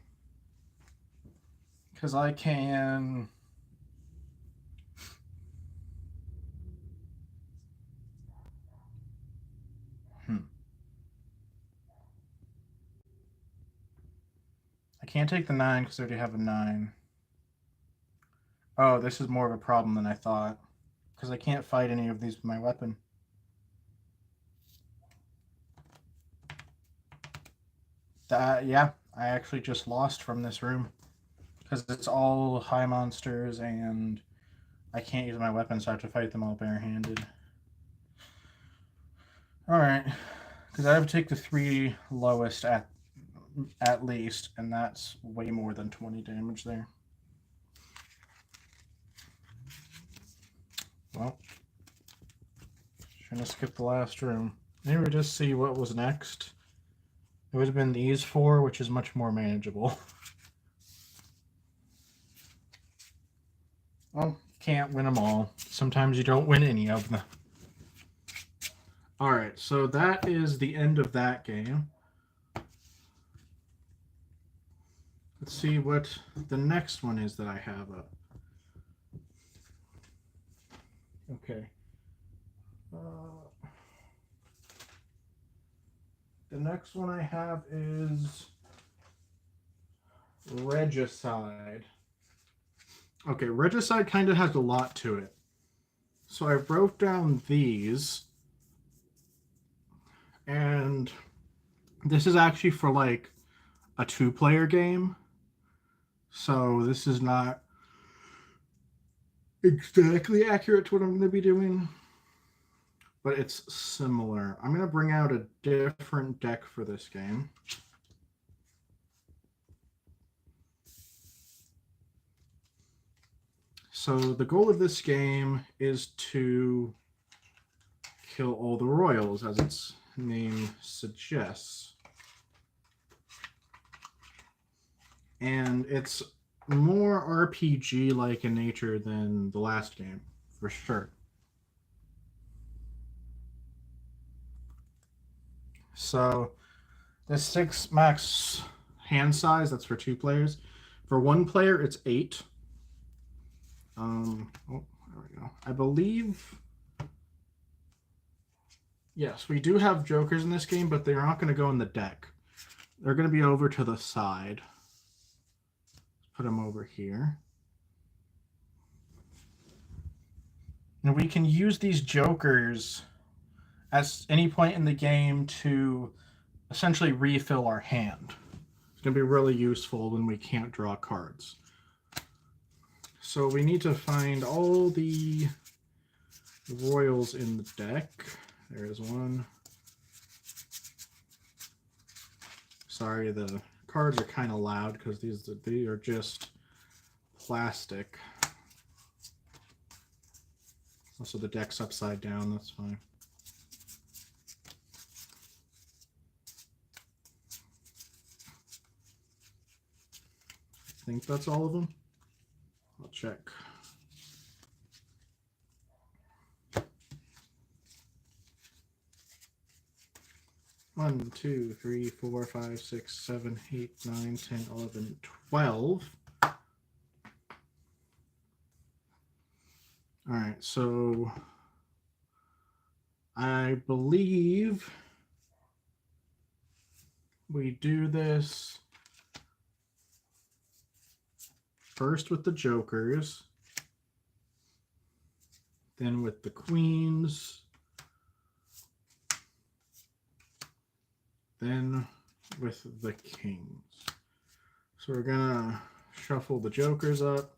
Because I can... can't take the 9 because I already have a 9. Oh, this is more of a problem than I thought. Because I can't fight any of these with my weapon. Yeah, I actually just lost from this room. Because it's all high monsters and I can't use my weapon, so I have to fight them all barehanded. Alright. Because I have to take the 3 lowest at least, and that's way more than 20 damage there. Well, shouldn't have skipped the last room. Maybe we'll just see what was next. It would have been these 4, which is much more manageable. Well, can't win them all. Sometimes you don't win any of them. Alright, so that is the end of that game. Let's see what the next one is that I have up. Okay. The next one I have is Regicide. Okay, Regicide kind of has a lot to it. So I wrote down these. And this is actually for like a 2-player game. So this is not exactly accurate to what I'm going to be doing. But it's similar. I'm going to bring out a different deck for this game. So the goal of this game is to kill all the royals, as its name suggests. And it's more RPG-like in nature than the last game, for sure. So the 6 max hand size, that's for 2 players. For 1 player, it's 8. Oh, there we go. I believe... Yes, we do have jokers in this game, but they're not going to go in the deck. They're going to be over to the side. Put them over here. And we can use these jokers at any point in the game to essentially refill our hand. It's going to be really useful when we can't draw cards. So we need to find all the royals in the deck. There's one. Sorry, the cards are kind of loud because these are just plastic. Also, the deck's upside down, that's fine. I think that's all of them. I'll check. One, 2, 3, 4, 5, 6, 7, 8, 9, 10, 11, 12. All right, so I believe we do this first with the jokers, then with the queens, then with the kings. So we're gonna shuffle the jokers up.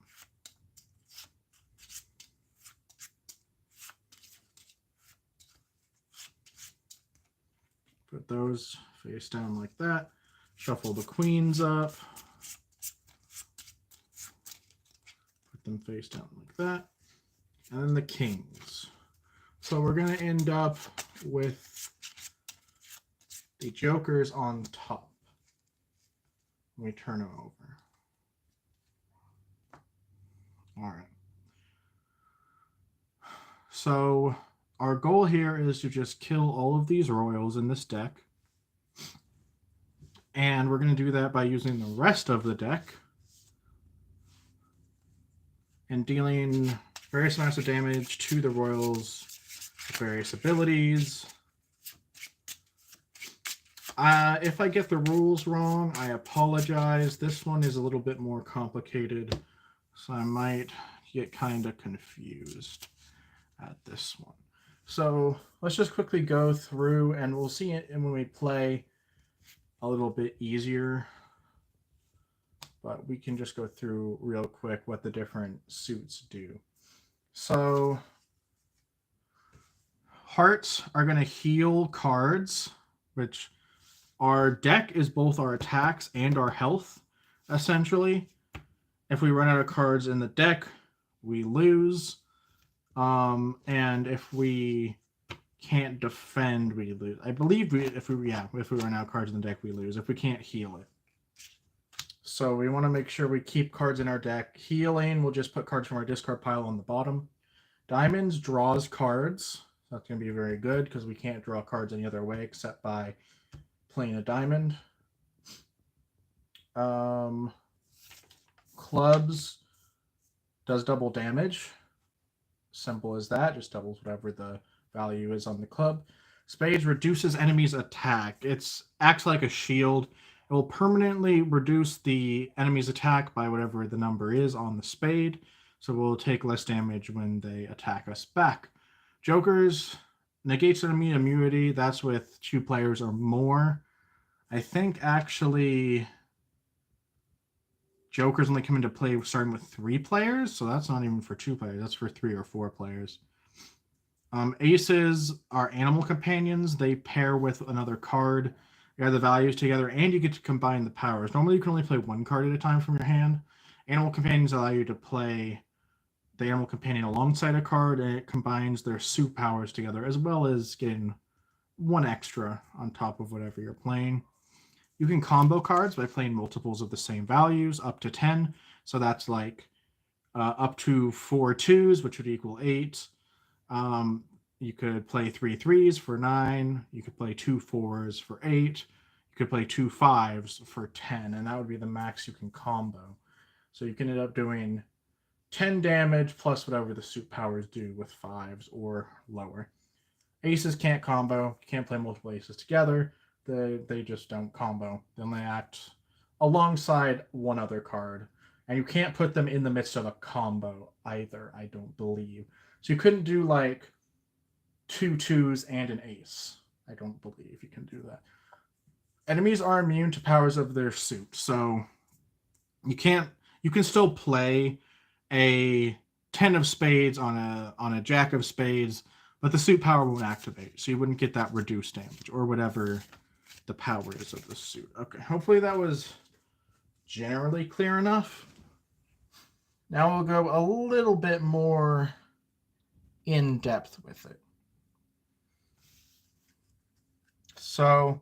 Put those face down like that. Shuffle the queens up. Put them face down like that. And then the kings. So we're going to end up with the jokers on top. We turn them over. All right. So our goal here is to just kill all of these royals in this deck. And we're going to do that by using the rest of the deck and dealing various amounts of damage to the royals with various abilities. If I get the rules wrong, I apologize. This one is a little bit more complicated, so I might get kind of confused at this one. So let's just quickly go through, and we'll see it when we play a little bit easier. But we can just go through real quick what the different suits do. So hearts are going to heal cards, which our deck is both our attacks and our health, essentially. If we run out of cards in the deck, we lose. And if we can't defend, we lose. I believe if we run out of cards in the deck, we lose. If we can't heal it. So we want to make sure we keep cards in our deck. Healing, we'll just put cards from our discard pile on the bottom. Diamonds draws cards. That's going to be very good because we can't draw cards any other way except by playing a diamond. Clubs does double damage. Simple as that. Just doubles whatever the value is on the club. Spades reduces enemies' attack. It acts like a shield. It will permanently reduce the enemy's attack by whatever the number is on the spade. So we'll take less damage when they attack us back. Jokers negates enemy immunity. That's with 2 players or more. I think actually Jokers only come into play starting with 3 players. So that's not even for 2 players. That's for 3 or 4 players. Aces are animal companions. They pair with another card. You add the values together, and you get to combine the powers. Normally, you can only play 1 card at a time from your hand. Animal companions allow you to play the animal companion alongside a card, and it combines their suit powers together, as well as getting 1 extra on top of whatever you're playing. You can combo cards by playing multiples of the same values, up to 10. So that's like up to 4 2s, which would equal 8. You could play 3 3s for 9. You could play 2 4s for 8. You could play 2 5s for 10, and that would be the max you can combo. So you can end up doing 10 damage plus whatever the suit powers do with 5s or lower. Aces can't combo. You can't play multiple aces together. They just don't combo. Then they act alongside 1 other card. And you can't put them in the midst of a combo either, I don't believe. So you couldn't do like 2 2s and an ace. I don't believe you can do that. Enemies are immune to powers of their suit. So you can still play a 10 of spades on a jack of spades, but the suit power won't activate. So you wouldn't get that reduced damage or whatever the power is of the suit. Okay, hopefully that was generally clear enough. Now we'll go a little bit more in depth with it. So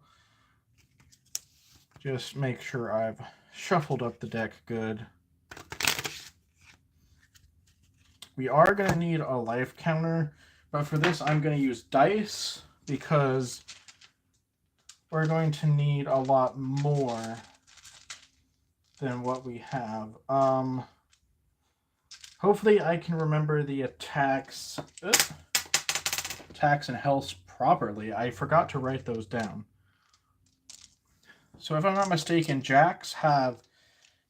just make sure I've shuffled up the deck good. We are going to need a life counter, but for this I'm going to use dice because we're going to need a lot more than what we have. Hopefully I can remember the attacks and health properly. I forgot to write those down. So if I'm not mistaken, jacks have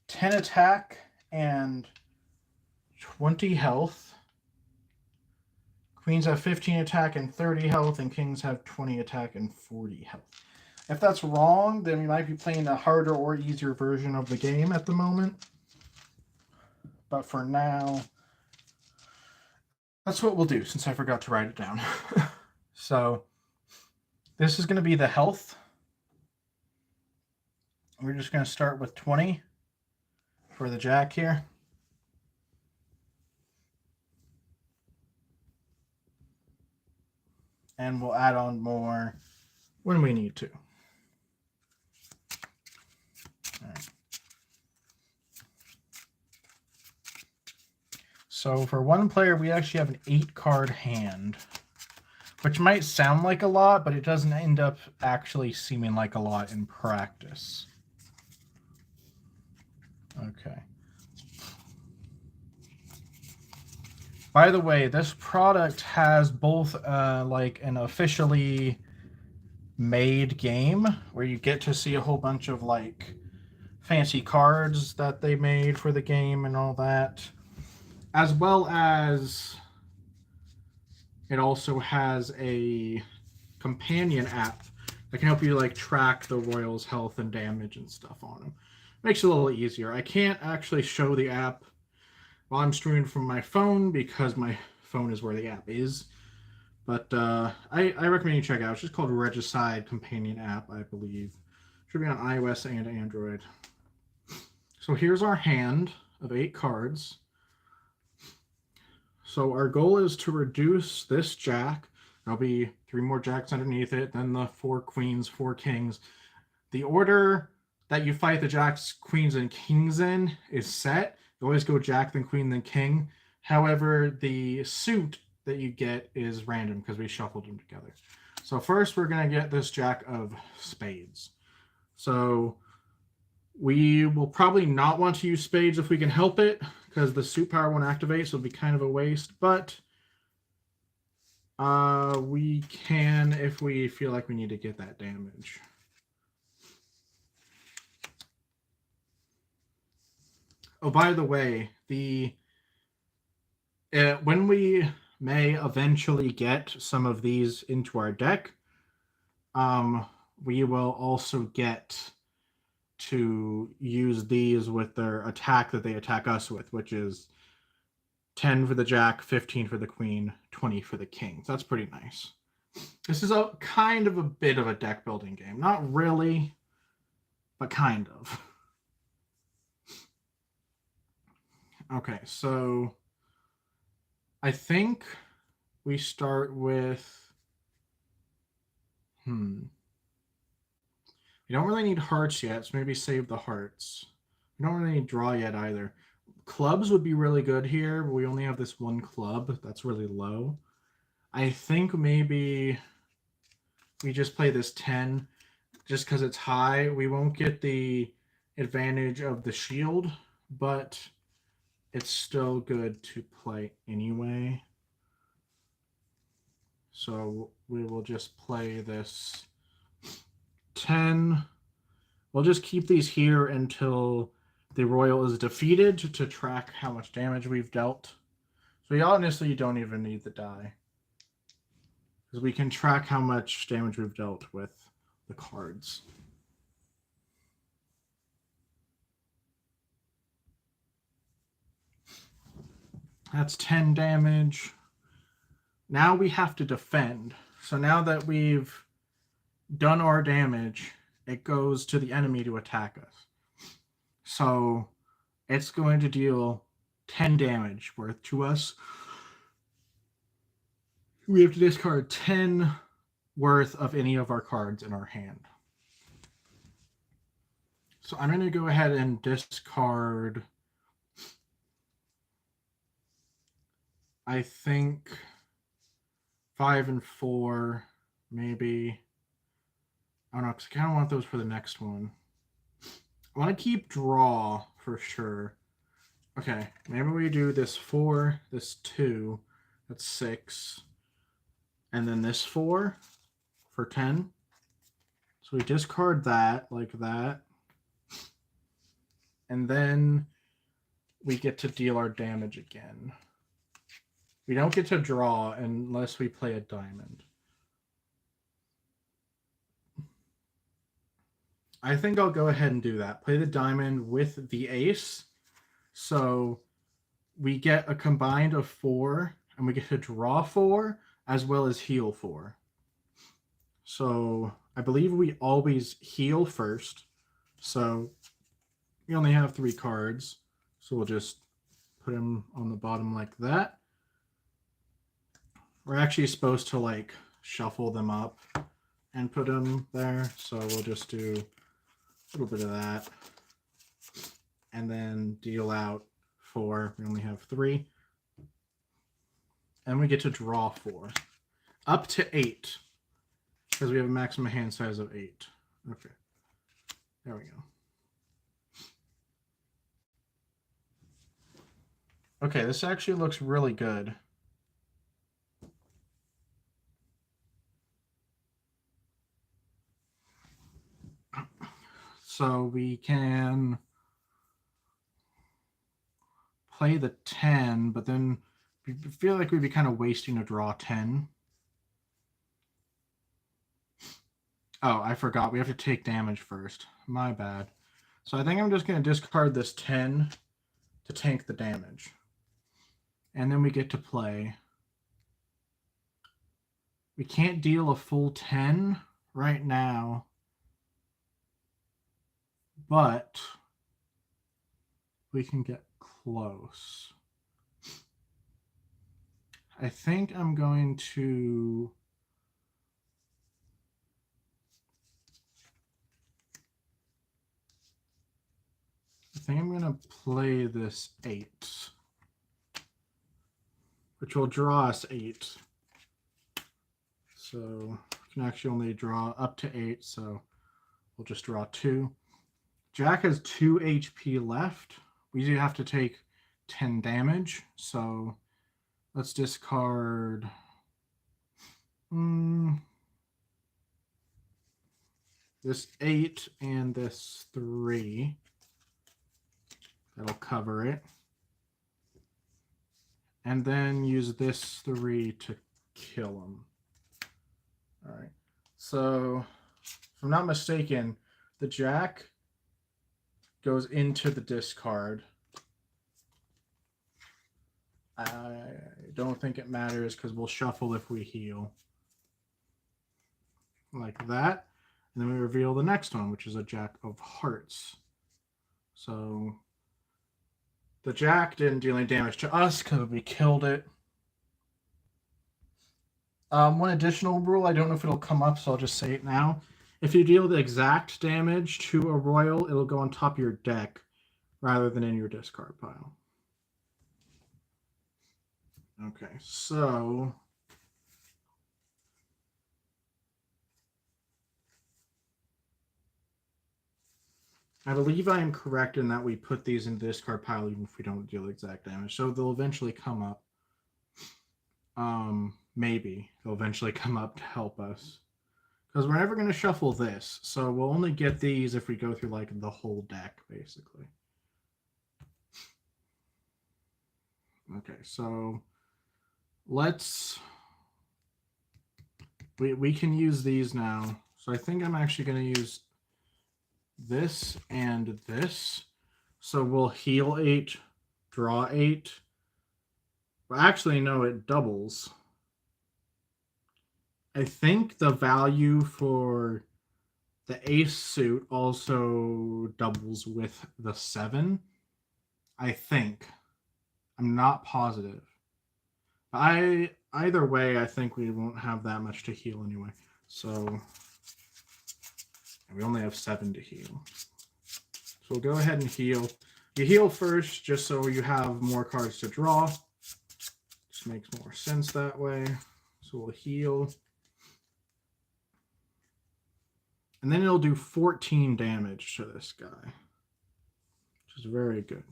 10 attack and 20 health. Queens have 15 attack and 30 health, and kings have 20 attack and 40 health. If that's wrong, then we might be playing a harder or easier version of the game at the moment. But for now, that's what we'll do since I forgot to write it down. So this is going to be the health. We're just going to start with 20 for the jack here. And we'll add on more when we need to. All right. So for 1 player, we actually have an 8-card hand, which might sound like a lot, but it doesn't end up actually seeming like a lot in practice. Okay. By the way, this product has both like an officially made game where you get to see a whole bunch of like fancy cards that they made for the game and all that, as well as it also has a companion app that can help you like track the royals' health and damage and stuff on them. Makes it a little easier. I can't actually show the app while I'm streaming from my phone because my phone is where the app is. But I recommend you check it out. It's just called Regicide Companion App, I believe. Should be on iOS and Android. So here's our hand of 8 cards. So our goal is to reduce this jack. There'll be 3 more jacks underneath it, then the 4 queens, 4 kings. The order that you fight the jacks, queens, and kings in is set. You always go jack, then queen, then king. However, the suit that you get is random because we shuffled them together. So first we're going to get this jack of spades. So we will probably not want to use spades if we can help it because the suit power won't activate, so it'll be kind of a waste. But we can if we feel like we need to get that damage. Oh, by the way, when we may eventually get some of these into our deck, we will also get to use these with their attack that they attack us with, which is 10 for the jack, 15 for the queen, 20 for the king. So that's pretty nice. This is a kind of a bit of a deck building game. Not really, but kind of. Okay, so I think we start with... We don't really need hearts yet, so maybe save the hearts. We don't really need draw yet either. Clubs would be really good here, but we only have this one club. That's really low. I think maybe we just play this 10 just because it's high. We won't get the advantage of the shield, but it's still good to play anyway. So we will just play this 10. We'll just keep these here until the royal is defeated to track how much damage we've dealt. So honestly, you don't even need the die, because we can track how much damage we've dealt with the cards. That's 10 damage. Now we have to defend. So now that we've done our damage, it goes to the enemy to attack us. So it's going to deal 10 damage worth to us. We have to discard 10 worth of any of our cards in our hand. So I'm going to go ahead and discard, I think, 5 and 4, maybe. I don't know, because I kind of want those for the next one. I want to keep draw for sure. Okay, maybe we do this 4, this 2, that's 6, and then this 4 for 10. So we discard that like that. And then we get to deal our damage again. We don't get to draw unless we play a diamond. I think I'll go ahead and do that. Play the diamond with the ace. So we get a combined of 4, and we get to draw 4 as well as heal 4. So I believe we always heal first. So we only have 3 cards. So we'll just put them on the bottom like that. We're actually supposed to like shuffle them up and put them there. So we'll just do a little bit of that. And then deal out 4. We only have 3. And we get to draw 4. Up to 8. Because we have a maximum hand size of 8. Okay. There we go. Okay, this actually looks really good. So we can play the 10, but then we feel like we'd be kind of wasting a draw 10. Oh, I forgot. We have to take damage first. My bad. So I think I'm just going to discard this 10 to tank the damage. And then we get to play. We can't deal a full 10 right now. But we can get close. I think I'm going to... I think I'm going to play this 8, which will draw us 8. So we can actually only draw up to 8, so we'll just draw 2. Jack has 2 HP left. We do have to take 10 damage, so let's discard... this 8 and this 3. That'll cover it. And then use this 3 to kill him. All right. So, if I'm not mistaken, the Jack goes into the discard. I don't think it matters because we'll shuffle if we heal. Like that. And then we reveal the next one, which is a Jack of Hearts. So the Jack didn't do any damage to us because we killed it. One additional rule, I don't know if it'll come up, so I'll just say it now. If you deal the exact damage to a royal, it'll go on top of your deck rather than in your discard pile. Okay, so... I believe I am correct in that we put these in the discard pile even if we don't deal exact damage. So they'll eventually come up. Maybe they'll eventually come up to help us. Because we're never going to shuffle this. So we'll only get these if we go through like the whole deck, basically. Okay, so let's... We can use these now. So I think I'm actually going to use this and this. So we'll heal 8, draw 8. Well, actually, no, it doubles. I think the value for the ace suit also doubles with the 7. I think. I'm not positive. Either way, I think we won't have that much to heal anyway. So we only have 7 to heal. So we'll go ahead and heal. You heal first just so you have more cards to draw. Just makes more sense that way. So we'll heal. And then it'll do 14 damage to this guy, which is very good.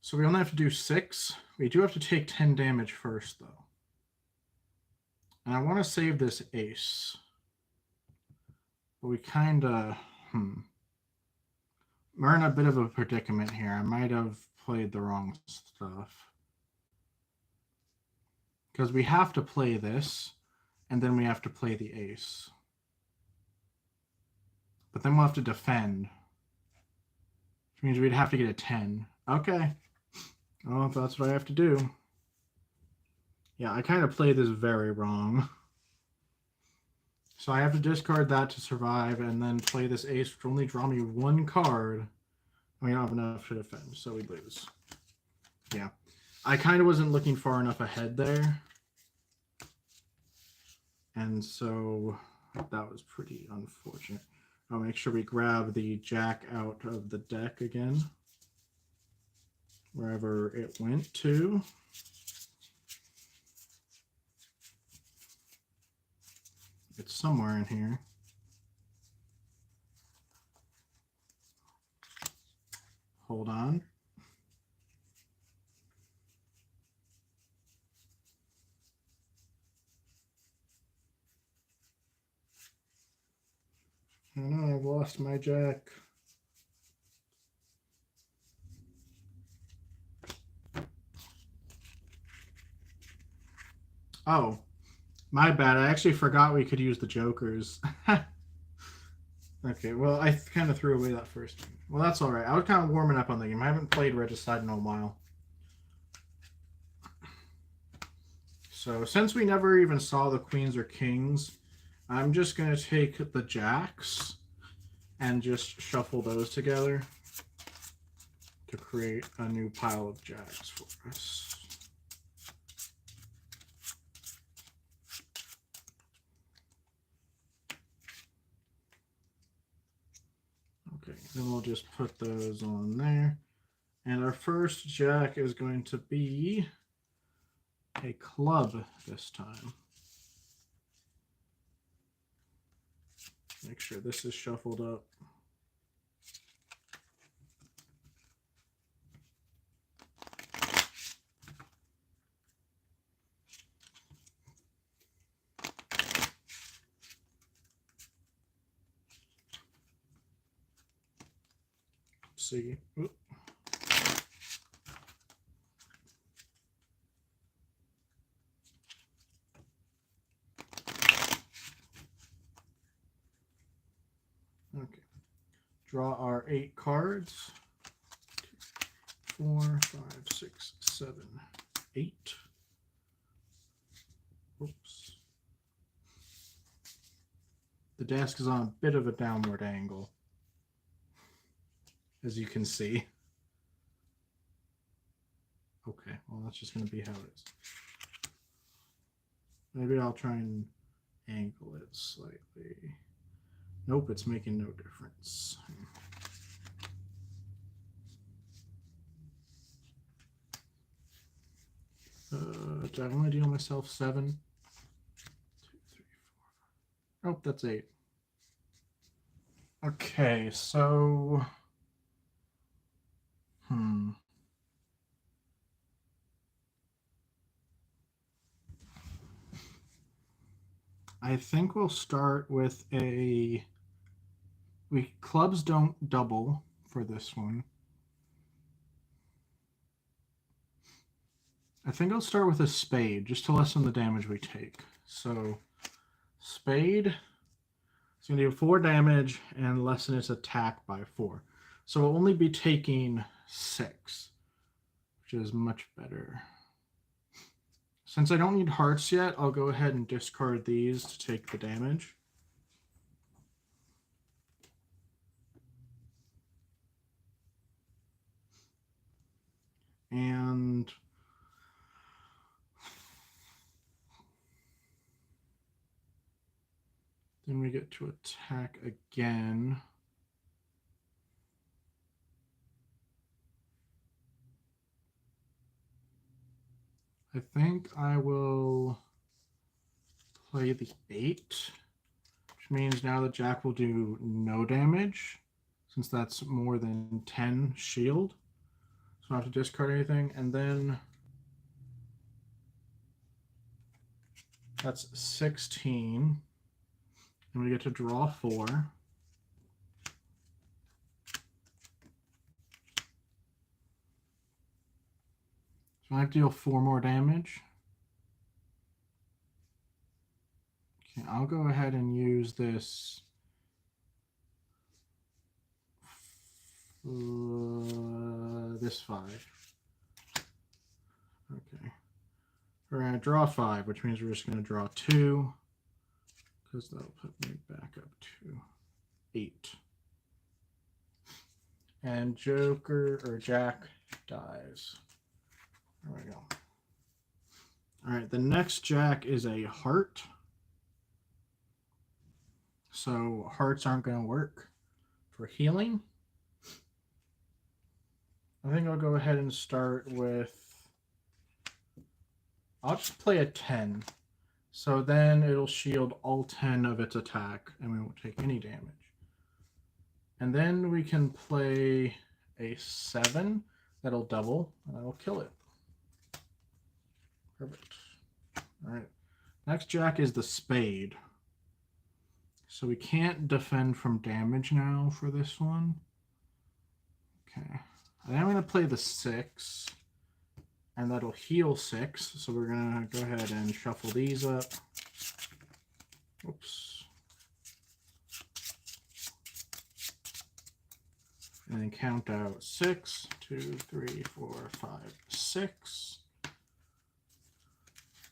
So we only have to do 6. We do have to take 10 damage first, though. And I want to save this ace. But we kind of... We're in a bit of a predicament here. I might have played the wrong stuff. Because we have to play this, and then we have to play the ace. But then we'll have to defend. Which means we'd have to get a 10. Okay. Oh, if that's what I have to do. Yeah, I kind of played this very wrong. So I have to discard that to survive and then play this ace, which will only draw me 1 card. We don't have enough to defend, so we lose. Yeah. I kind of wasn't looking far enough ahead there. And so that was pretty unfortunate. I'll make sure we grab the Jack out of the deck again. Wherever it went to. It's somewhere in here. Hold on. Oh no, I've lost my Jack. Oh, my bad. I actually forgot we could use the jokers. Okay, well, I kind of threw away that first one. Well, that's all right. I was kind of warming up on the game. I haven't played Regicide in a while. So since we never even saw the queens or kings, I'm just going to take the jacks and just shuffle those together to create a new pile of jacks for us. Okay, then we'll just put those on there. And our first jack is going to be a club this time. Make sure this is shuffled up. Let's see. Oop. Okay. Draw our 8 cards. 4, 5, 6, 7, 8. Oops. The desk is on a bit of a downward angle, as you can see. Okay, well, that's just going to be how it is. Maybe I'll try and angle it slightly. Nope, it's making no difference. Did I only deal myself 7? 2, 3, 4. Oh, that's 8. Okay, so I think we'll start with clubs don't double for this one. I think I'll start with a spade just to lessen the damage we take. So spade is going to do 4 damage and lessen its attack by 4. So we'll only be taking 6, which is much better. Since I don't need hearts yet, I'll go ahead and discard these to take the damage. And then we get to attack again. I think I will play the 8, which means now the jack will do no damage, since that's more than 10 shield. So I don't have to discard anything. And then that's 16. And we get to draw 4. So I have to deal 4 more damage. Okay, I'll go ahead and use this. This 5. Okay. We're going to draw 5, which means we're just going to draw 2, because that'll put me back up to 8. And Joker or Jack dies. There we go. All right, the next Jack is a heart. So hearts aren't going to work for healing. I think I'll go ahead and start with, I'll just play a 10. So then it'll shield all 10 of its attack and we won't take any damage. And then we can play a 7 that'll double and that'll kill it. Perfect. All right. Next Jack is the spade. So we can't defend from damage now for this one. Okay. And then I'm going to play the 6. and that'll heal 6. So we're going to go ahead and shuffle these up. Oops. And then count out 6, 2, 3, 4, 5, 6.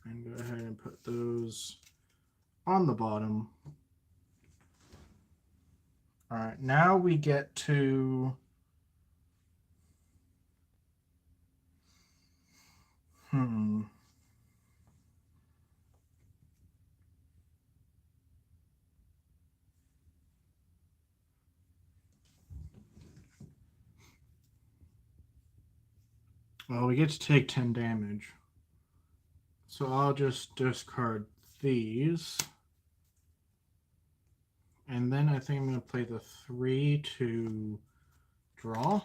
And go ahead and put those on the bottom. All right, now we get to Well, we get to take 10 damage. So I'll just discard these. And then I think I'm going to play the 3 to draw.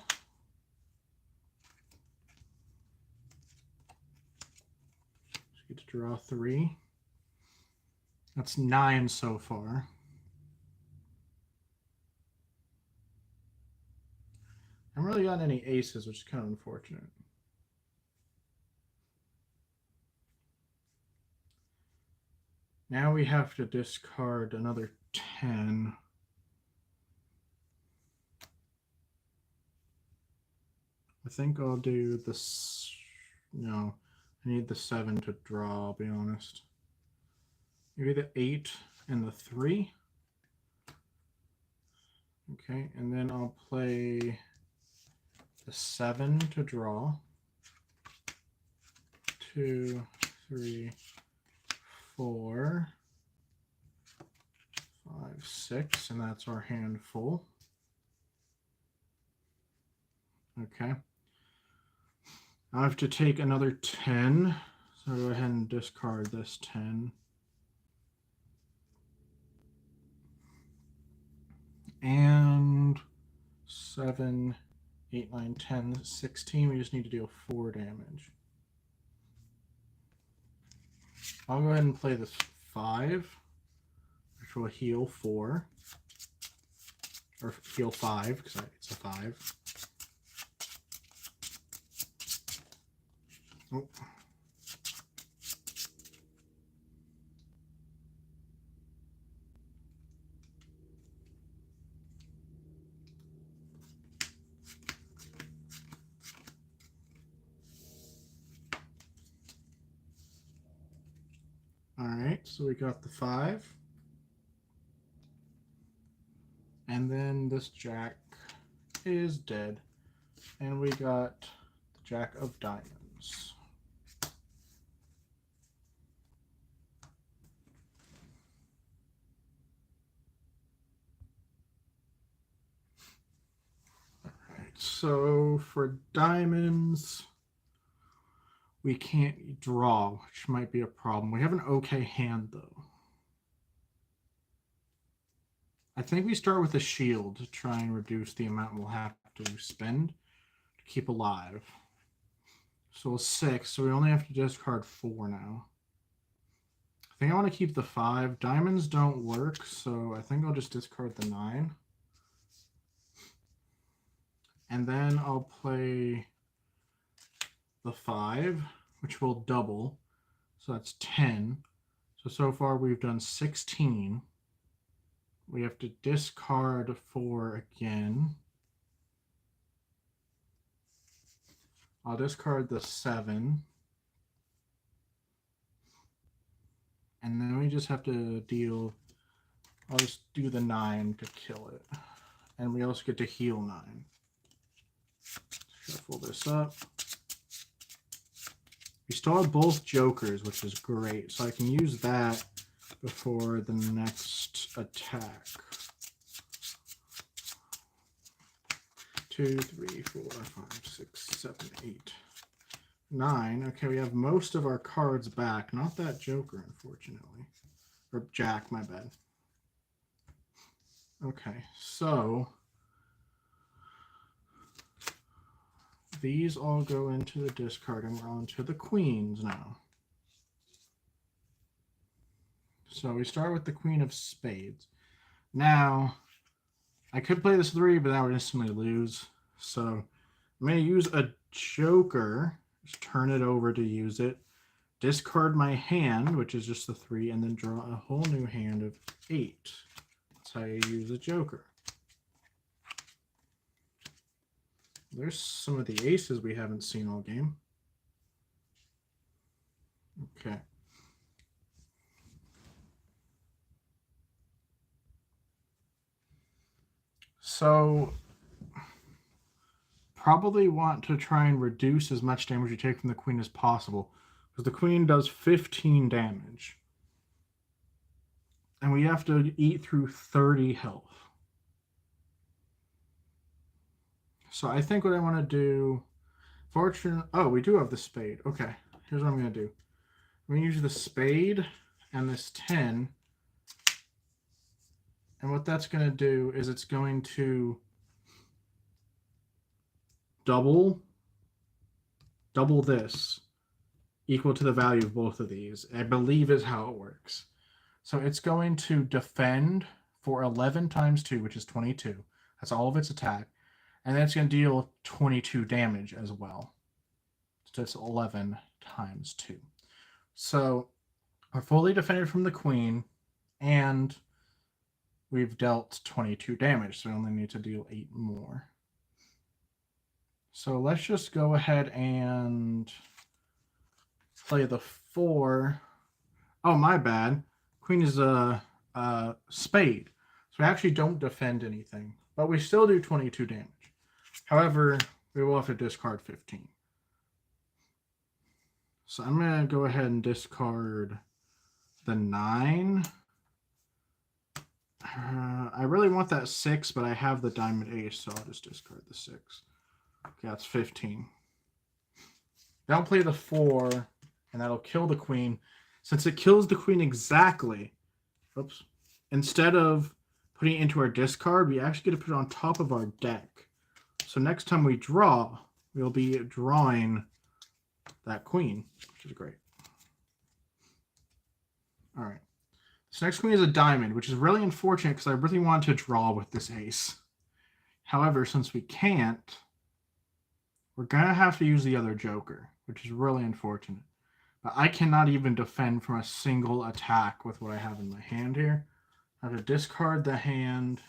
So get to draw 3. That's 9 so far. I haven't really gotten any aces, which is kind of unfortunate. Now we have to discard another 10. I think I'll do this. No, I need the 7 to draw, I'll be honest. Maybe the 8 and the 3. Okay, and then I'll play the 7 to draw. 2, 3, 4, 5, 6, and that's our hand full. Okay. I have to take another 10, so I'll go ahead and discard this 10. And 7, 8, 9, 10, 16. We just need to deal 4 damage. I'll go ahead and play this 5, which will heal 4. Or heal 5, because it's a 5. Oh. All right, so we got the 5. And then this jack is dead. And we got the jack of diamonds. All right, so for diamonds, we can't draw, which might be a problem. We have an okay hand, though. I think we start with a shield to try and reduce the amount we'll have to spend to keep alive. So 6, so we only have to discard 4 now. I think I want to keep the 5. Diamonds don't work, so I think I'll just discard the 9. And then I'll play the 5, which will double. So that's 10. So far we've done 16. We have to discard 4 again. I'll discard the 7. And then we just have to deal, I'll just do the 9 to kill it. And we also get to heal 9. Shuffle this up. We still have both jokers, which is great. So I can use that before the next attack. 2, 3, 4, 5, 6, 7, 8, 9. Okay, we have most of our cards back. Not that joker, unfortunately. Or jack, my bad. Okay, so these all go into the discard, and we're on to the queens now. So we start with the queen of spades. Now, I could play this 3, but that would instantly lose. So I'm going to use a joker Just turn it over to use it. Discard my hand, which is just the 3, and then draw a whole new hand of 8. That's how you use a joker. There's some of the aces we haven't seen all game. Okay. So probably want to try and reduce as much damage you take from the queen as possible, because the queen does 15 damage. And we have to eat through 30 health. So I think what I want to do... Oh, we do have the spade. Okay, here's what I'm going to do. I'm going to use the spade and this 10. And what that's going to do is it's going to double this equal to the value of both of these. I believe is how it works. So it's going to defend for 11 times 2, which is 22. That's all of its attack. And then it's going to deal 22 damage as well. So it's 11 times 2. So we're fully defended from the queen, and we've dealt 22 damage. So we only need to deal 8 more. So let's just go ahead and play the 4. Oh, my bad. Queen is a spade. So we actually don't defend anything, but we still do 22 damage. However, we will have to discard 15. So I'm going to go ahead and discard the 9. I really want that 6, but I have the diamond ace, so I'll just discard the 6. Okay, that's 15. Now I'll play the 4, and that'll kill the queen. Since it kills the queen exactly, oops, instead of putting it into our discard, we actually get to put it on top of our deck. So next time we draw, we'll be drawing that queen, which is great. All right. This next queen is a diamond, which is really unfortunate because I really wanted to draw with this ace. However, since we can't, we're going to have to use the other joker, which is really unfortunate. But I cannot even defend from a single attack with what I have in my hand here. I have to discard the hand,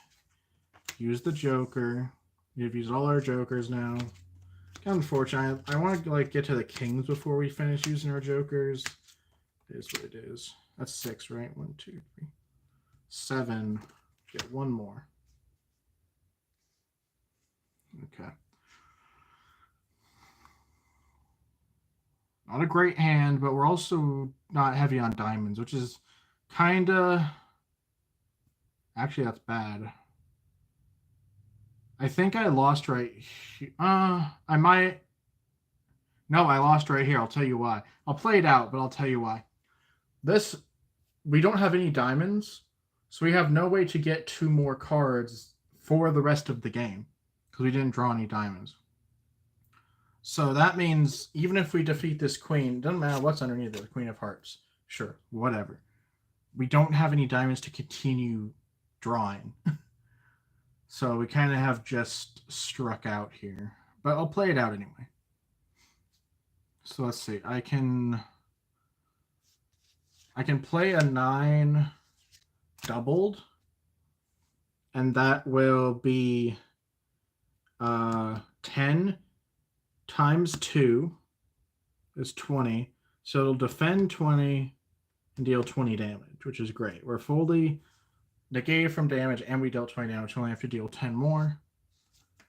use the joker. We've used all our jokers now. Kind of unfortunate. I want to get to the kings before we finish using our jokers. It is what it is. That's 6, right? 1, 2, 3, 7. Get 1 more. Okay. Not a great hand, but we're also not heavy on diamonds, which is kind of... Actually, that's bad. I think I lost right here. I might... No, I lost right here. I'll tell you why. I'll play it out, but I'll tell you why. This... We don't have any diamonds, so we have no way to get 2 more cards for the rest of the game, because we didn't draw any diamonds. So that means even if we defeat this queen, doesn't matter what's underneath it, the Queen of Hearts. Sure, whatever. We don't have any diamonds to continue drawing. So we kind of have just struck out here. But I'll play it out anyway. So let's see. I can play a 9 doubled. And that will be 10 times 2 is 20. So it'll defend 20 and deal 20 damage, which is great. We're fully negated from damage, and we dealt 20 damage. We only have to deal 10 more.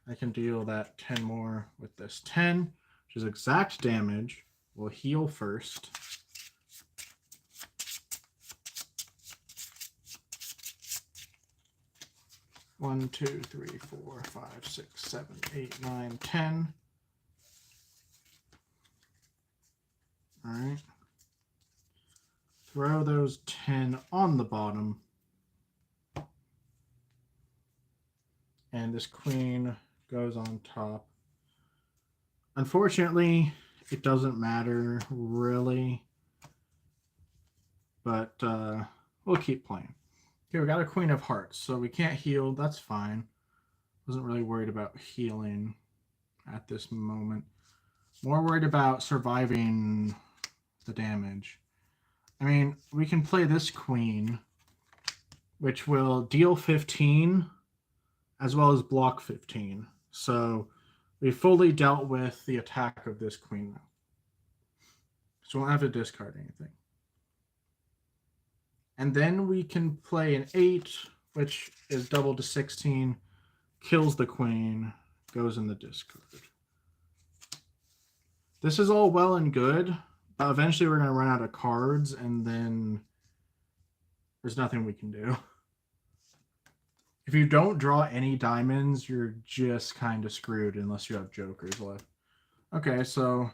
I can deal that 10 more with this 10, which is exact damage. We'll heal first. One, 2, 3, 4, 5, 6, 7, 8, 9, 10. All right. Throw those 10 on the bottom. And this queen goes on top. Unfortunately, it doesn't matter really. But we'll keep playing. Okay, we got a Queen of Hearts, so we can't heal. That's fine. Wasn't really worried about healing at this moment. More worried about surviving the damage. I mean, we can play this queen, which will deal 15 as well as block 15. So we fully dealt with the attack of this queen now. So we won't have to discard anything. And then we can play an 8, which is double to 16, kills the queen, goes in the discard. This is all well and good, but eventually we're going to run out of cards, and then there's nothing we can do. If you don't draw any diamonds, you're just kind of screwed unless you have jokers left. Okay, so,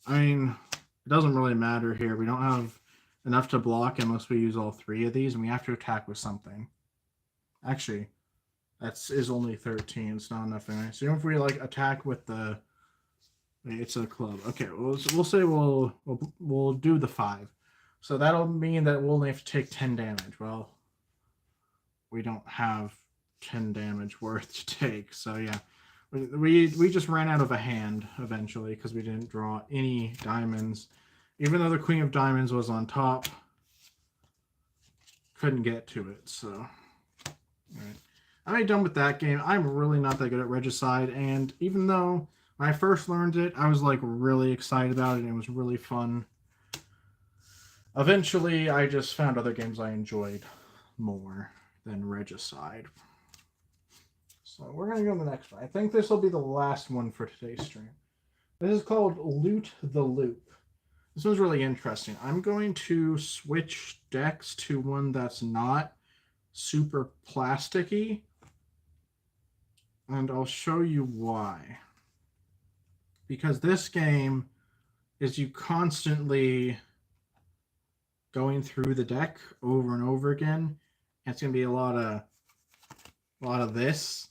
I mean, it doesn't really matter here. We don't have enough to block unless we use all 3 of these, and we have to attack with something. Actually, is only 13. It's not enough anyway. So if we like attack with the, it's a club. Okay, we'll say we'll do the 5. So that'll mean that we'll only have to take 10 damage. Well, we don't have 10 damage worth to take. So yeah, we just ran out of a hand eventually because we didn't draw any diamonds. Even though the Queen of Diamonds was on top, couldn't get to it. So, all right. I'm done with that game. I'm really not that good at Regicide, and even though when I first learned it, I was like really excited about it and it was really fun. Eventually, I just found other games I enjoyed more than Regicide. So we're going to go to the next one. I think this will be the last one for today's stream. This is called Loot the Loop. This one's really interesting. I'm going to switch decks to one that's not super plasticky, and I'll show you why. Because this game is you constantly going through the deck over and over again. And it's going to be a lot of this,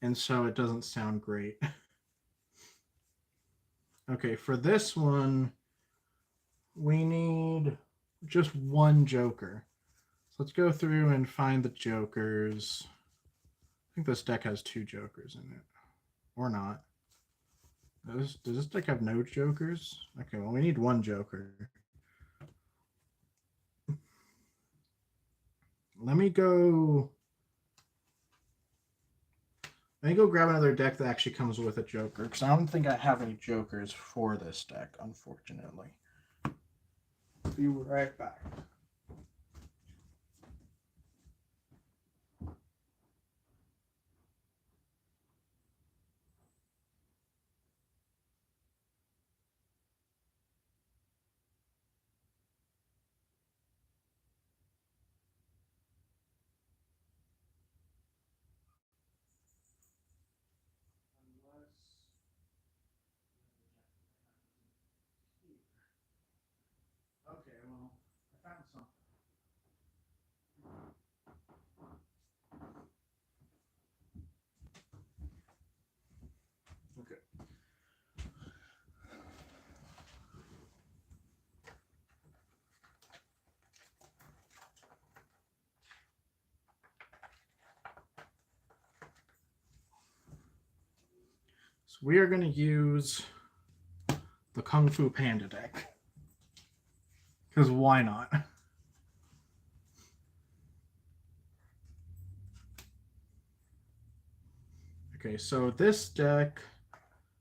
and so it doesn't sound great. Okay, for this one, we need just one joker. So let's go through and find the jokers. I think this deck has 2 jokers in it. Or not. Does this deck have no jokers? Okay, well, we need 1 joker. Let me go grab another deck that actually comes with a joker, because I don't think I have any jokers for this deck, unfortunately. Be right back. Okay, well, I found something. Okay. So we are going to use the Kung Fu Panda deck. Because why not? Okay, so this deck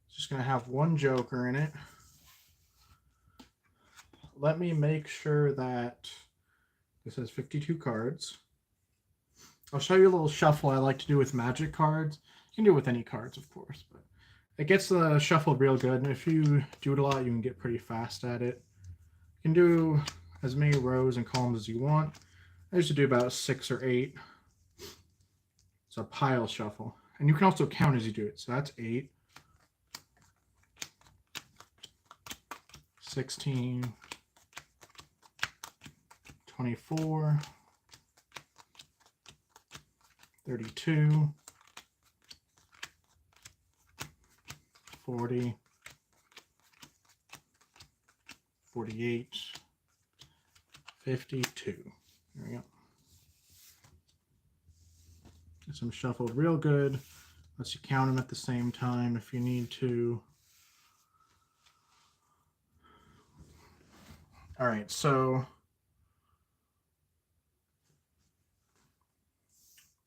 is just going to have 1 joker in it. Let me make sure that this has 52 cards. I'll show you a little shuffle I like to do with Magic cards. You can do it with any cards, of course, but it gets the shuffle real good, and if you do it a lot, you can get pretty fast at it. You can do as many rows and columns as you want. I used to do about 6 or 8. It's a pile shuffle. And you can also count as you do it. So that's 8, 16, 24, 32, 40, 48, 52. There we go. Get some shuffled real good. Let's you count them at the same time if you need to. All right, so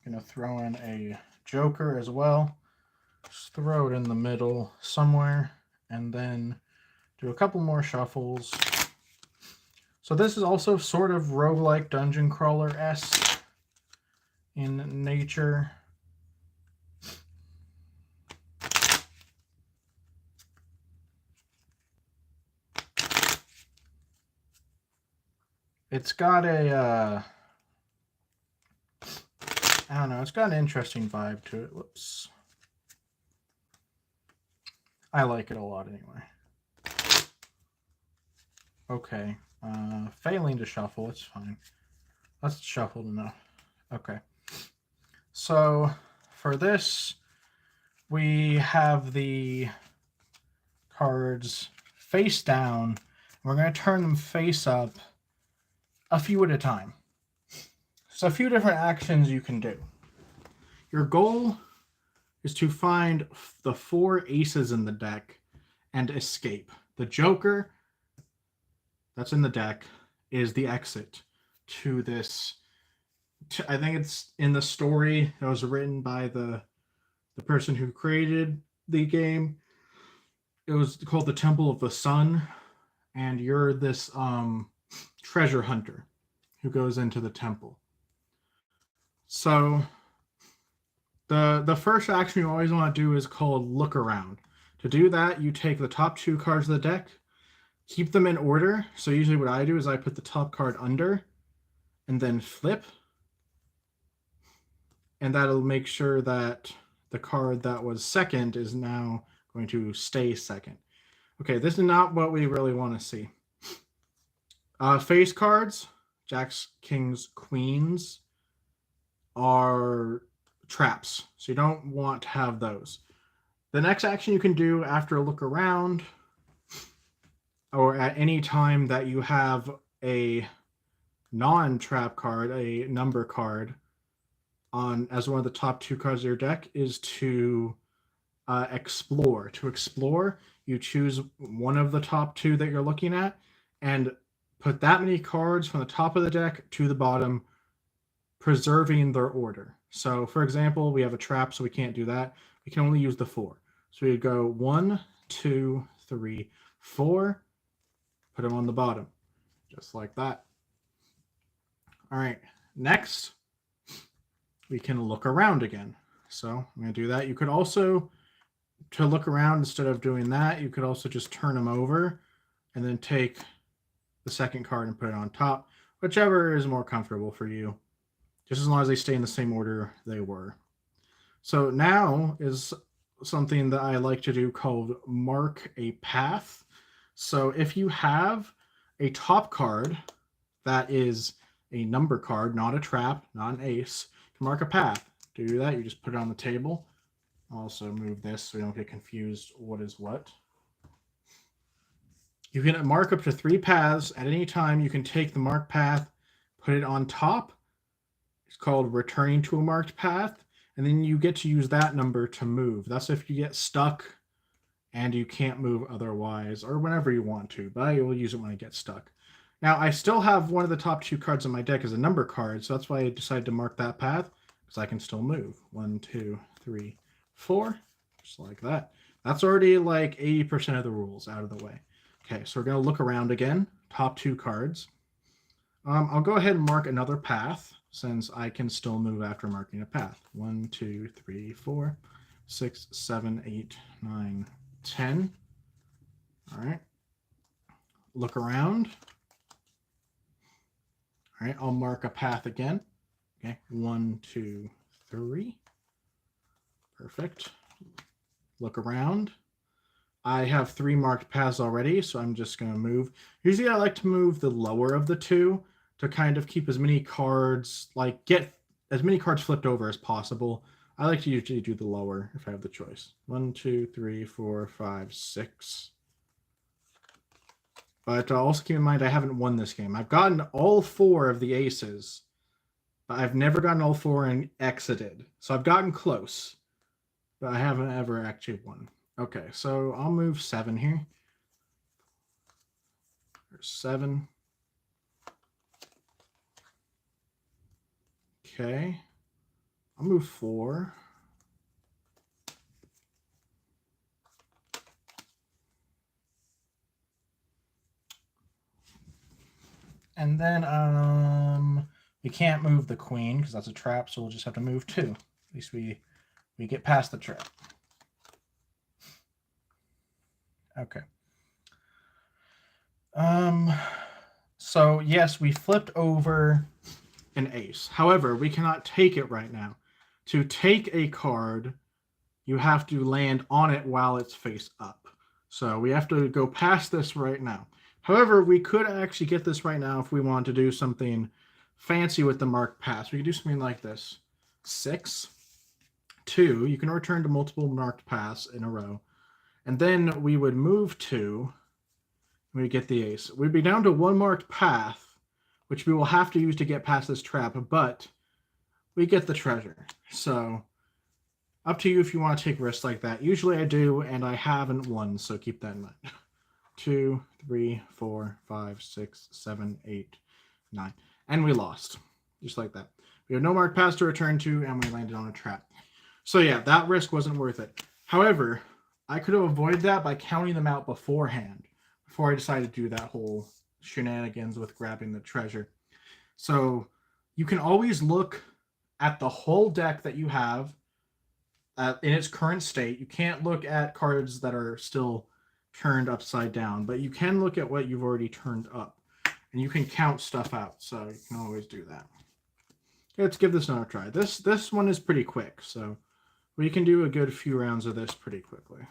I'm going to throw in a joker as well. Just throw it in the middle somewhere, and then do a couple more shuffles. So this is also sort of roguelike dungeon crawler-esque in nature. It's got a, I don't know, it's got an interesting vibe to it. Whoops. I like it a lot anyway. Okay, failing to shuffle, it's fine. That's shuffled enough. Okay. So for this, we have the cards face down. We're going to turn them face up a few at a time. So a few different actions you can do. Your goal is to find the 4 aces in the deck and escape. The joker that's in the deck is the exit to this. I think it's in the story that was written by the person who created the game. It was called the Temple of the Sun, and you're this treasure hunter who goes into the temple. So the first action you always want to do is called look around. To do that, you take the top 2 cards of the deck, keep them in order. So usually what I do is I put the top card under and then flip, and that'll make sure that the card that was second is now going to stay second. Okay, this is not what we really want to see. Face cards, jacks, kings, queens, are traps, so you don't want to have those. The next action you can do after a look around, or at any time that you have a non-trap card, a number card, on as one of the top 2 cards of your deck, is to explore. To explore, you choose one of the top 2 that you're looking at and put that many cards from the top of the deck to the bottom, preserving their order. So for example, we have a trap, so we can't do that. We can only use the 4. So we'd go 1, 2, 3, 4, put them on the bottom, just like that. All right, next, we can look around again. So I'm going to do that. You could also, to look around, instead of doing that, you could also just turn them over and then take the second card and put it on top, whichever is more comfortable for you, just as long as they stay in the same order they were. So now is something that I like to do called mark a path. So if you have a top card that is a number card, not a trap, not an ace, you can mark a path. To do that, you just put it on the table. I'll also move this so we don't get confused what is what. You can mark up to 3 paths at any time. You can take the marked path, put it on top. It's called returning to a marked path. And then you get to use that number to move. That's if you get stuck and you can't move otherwise, or whenever you want to, but I will use it when I get stuck. Now, I still have one of the top 2 cards on my deck as a number card, so that's why I decided to mark that path, because I can still move. 1, 2, 3, 4, just like that. That's already like 80% of the rules out of the way. Okay, so we're going to look around again. Top 2 cards. I'll go ahead and mark another path, since I can still move after marking a path. 1, 2, 3, 4, 6, 7, 8, 9, 10. All right. Look around. All right, I'll mark a path again. Okay, 1, 2, 3. Perfect. Look around. I have 3 marked paths already, so I'm just going to move. Usually I like to move the lower of the 2 to kind of keep as many cards, like get as many cards flipped over as possible. I like to usually do the lower if I have the choice. 1, 2, 3, 4, 5, 6. But also keep in mind, I haven't won this game. I've gotten all 4 of the aces, but I've never gotten all 4 and exited. So I've gotten close. but I haven't ever actually won. Okay, so I'll move 7 here. There's 7. Okay. I'll move 4. And then we can't move the queen because that's a trap, so we'll just have to move 2. At least we get past the trap. Okay. So yes, we flipped over an ace. However, we cannot take it right now. To take a card, you have to land on it while it's face up. So we have to go past this right now. However, we could actually get this right now if we want to do something fancy with the marked pass. We could do something like this. 6, 2. You can return to multiple marked pass in a row. And then we would move 2. We get the ace. We'd be down to 1 marked path, which we will have to use to get past this trap, but we get the treasure. So up to you if you want to take risks like that. Usually I do, and I haven't won, so keep that in mind. 2, 3, 4, 5, 6, 7, 8, 9. And we lost. Just like that. We have no marked pass to return to, and we landed on a trap. So yeah, that risk wasn't worth it. However, I could have avoided that by counting them out beforehand, before I decided to do that whole shenanigans with grabbing the treasure. So you can always look at the whole deck that you have in its current state. You can't look at cards that are still turned upside down, but you can look at what you've already turned up, and you can count stuff out. So you can always do that. Okay, let's give this another try. This one is pretty quick, so we can do a good few rounds of this pretty quickly.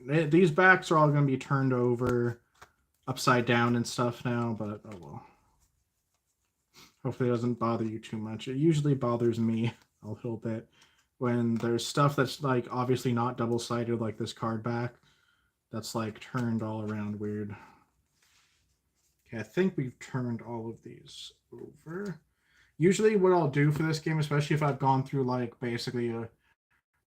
Right. These backs are all going to be turned over upside down and stuff now, but oh well. Hopefully it doesn't bother you too much. It usually bothers me a little bit when there's stuff that's like obviously not double-sided, like this card back, that's like turned all around weird. Okay, I think we've turned all of these over. Usually what I'll do for this game, especially if I've gone through like basically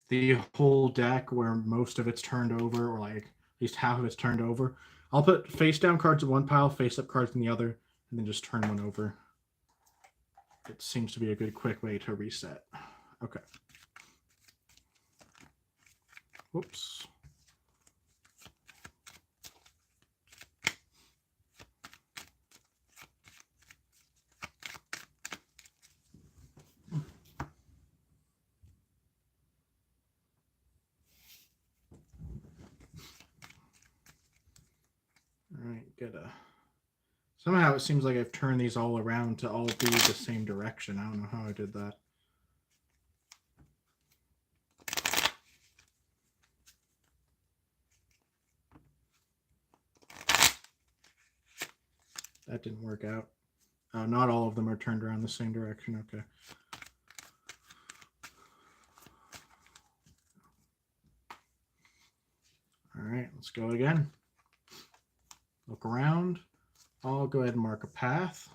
the whole deck where most of it's turned over, or like at least half of it's turned over, I'll put face down cards in one pile, face up cards in the other, and then just turn one over. It seems to be a good quick way to reset. Okay. Whoops. All right, good. Somehow it seems like I've turned these all around to all be the same direction. I don't know how I did that. That didn't work out. Not all of them are turned around the same direction. Okay. All right, let's go again. Look around. I'll go ahead and mark a path.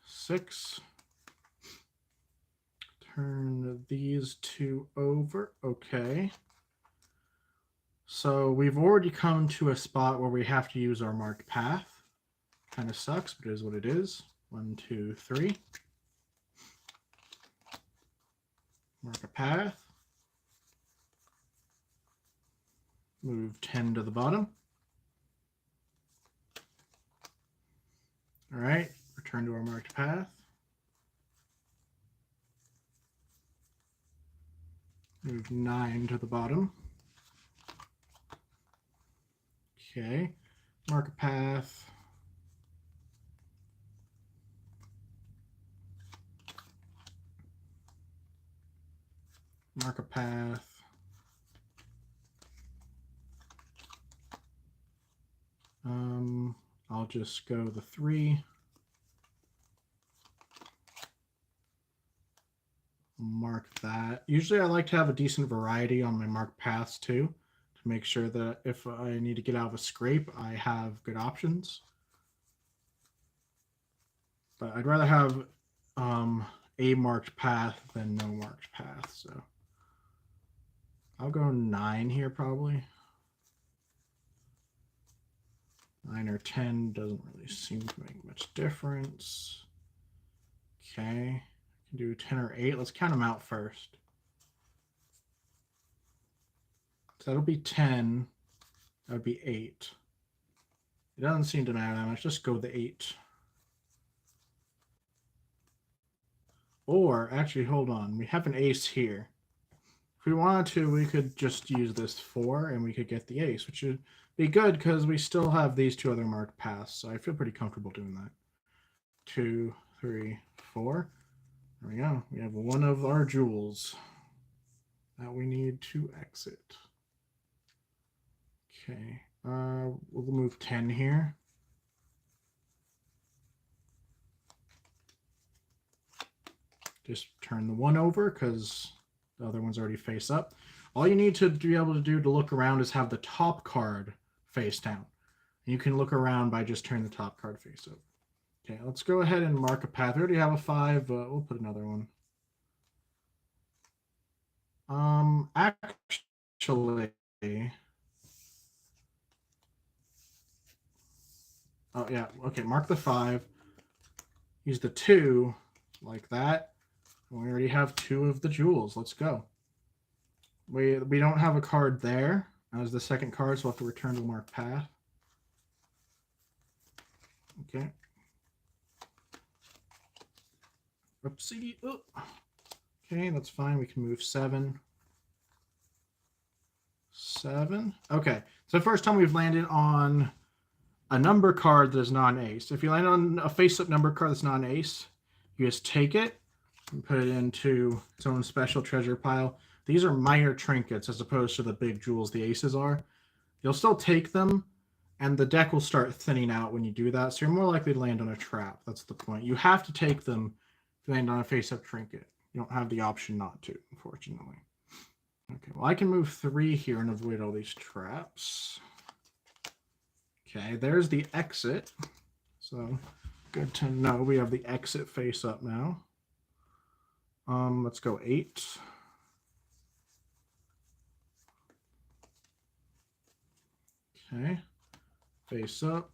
6. Turn these 2 over. Okay. So we've already come to a spot where we have to use our marked path. Kind of sucks, but it is what it is. 1, 2, 3. Mark a path. Move 10 to the bottom. All right, return to our marked path. Move 9 to the bottom. Okay, mark a path. Mark a path. I'll just go the 3. Mark that. Usually I like to have a decent variety on my marked paths too, to make sure that if I need to get out of a scrape, I have good options. But I'd rather have a marked path than no marked path. So I'll go 9 here probably. 9 or 10 doesn't really seem to make much difference. Okay, I can do 10 or 8. Let's count them out first. So that'll be 10. That would be 8. It doesn't seem to matter that much. Just go with the 8. Or, actually, hold on. We have an ace here. If we wanted to, we could just use this 4 and we could get the ace, which would be good because we still have these 2 other marked paths. So I feel pretty comfortable doing that. 2, 3, 4. There we go. We have one of our jewels that we need to exit. Okay. We'll move 10 here. Just turn the 1 over because the other one's already face up. All you need to be able to do to look around is have the top card face down. You can look around by just turning the top card face up. Okay, let's go ahead and mark a path. We already have a 5, but we'll put another one. Actually, oh yeah, okay, mark the 5. Use the 2 like that. We already have 2 of the jewels. Let's go. We don't have a card there as the second card, so we'll have to return to mark path. Okay. Oopsie. Oh. Okay, that's fine. We can move 7. 7. Okay, so the first time we've landed on a number card that is not an ace. If you land on a face-up number card that's not an ace, you just take it and put it into its own special treasure pile. These are minor trinkets as opposed to the big jewels the aces are. You'll still take them, and the deck will start thinning out when you do that, so you're more likely to land on a trap. That's the point. You have to take them to land on a face-up trinket. You don't have the option not to, unfortunately. Okay, well, I can move 3 here and avoid all these traps. Okay, there's the exit. So good to know we have the exit face up now. Let's go 8. Okay, face up.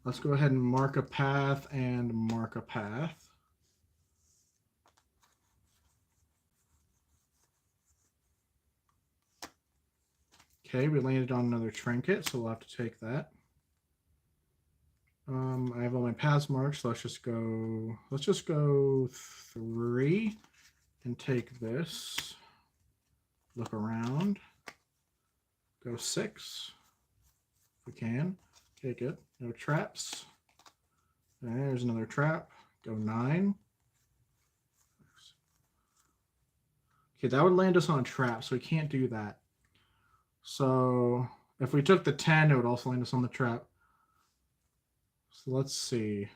Let's go ahead and mark a path and mark a path. Okay, we landed on another trinket, so we'll have to take that. I have all my paths marked, so let's just go 3 and take this. Look around. Go 6 if we can. Okay, good. No traps. There's another trap. Go 9. Okay, that would land us on a trap, so we can't do that. So if we took the 10, it would also land us on the trap. So let's see.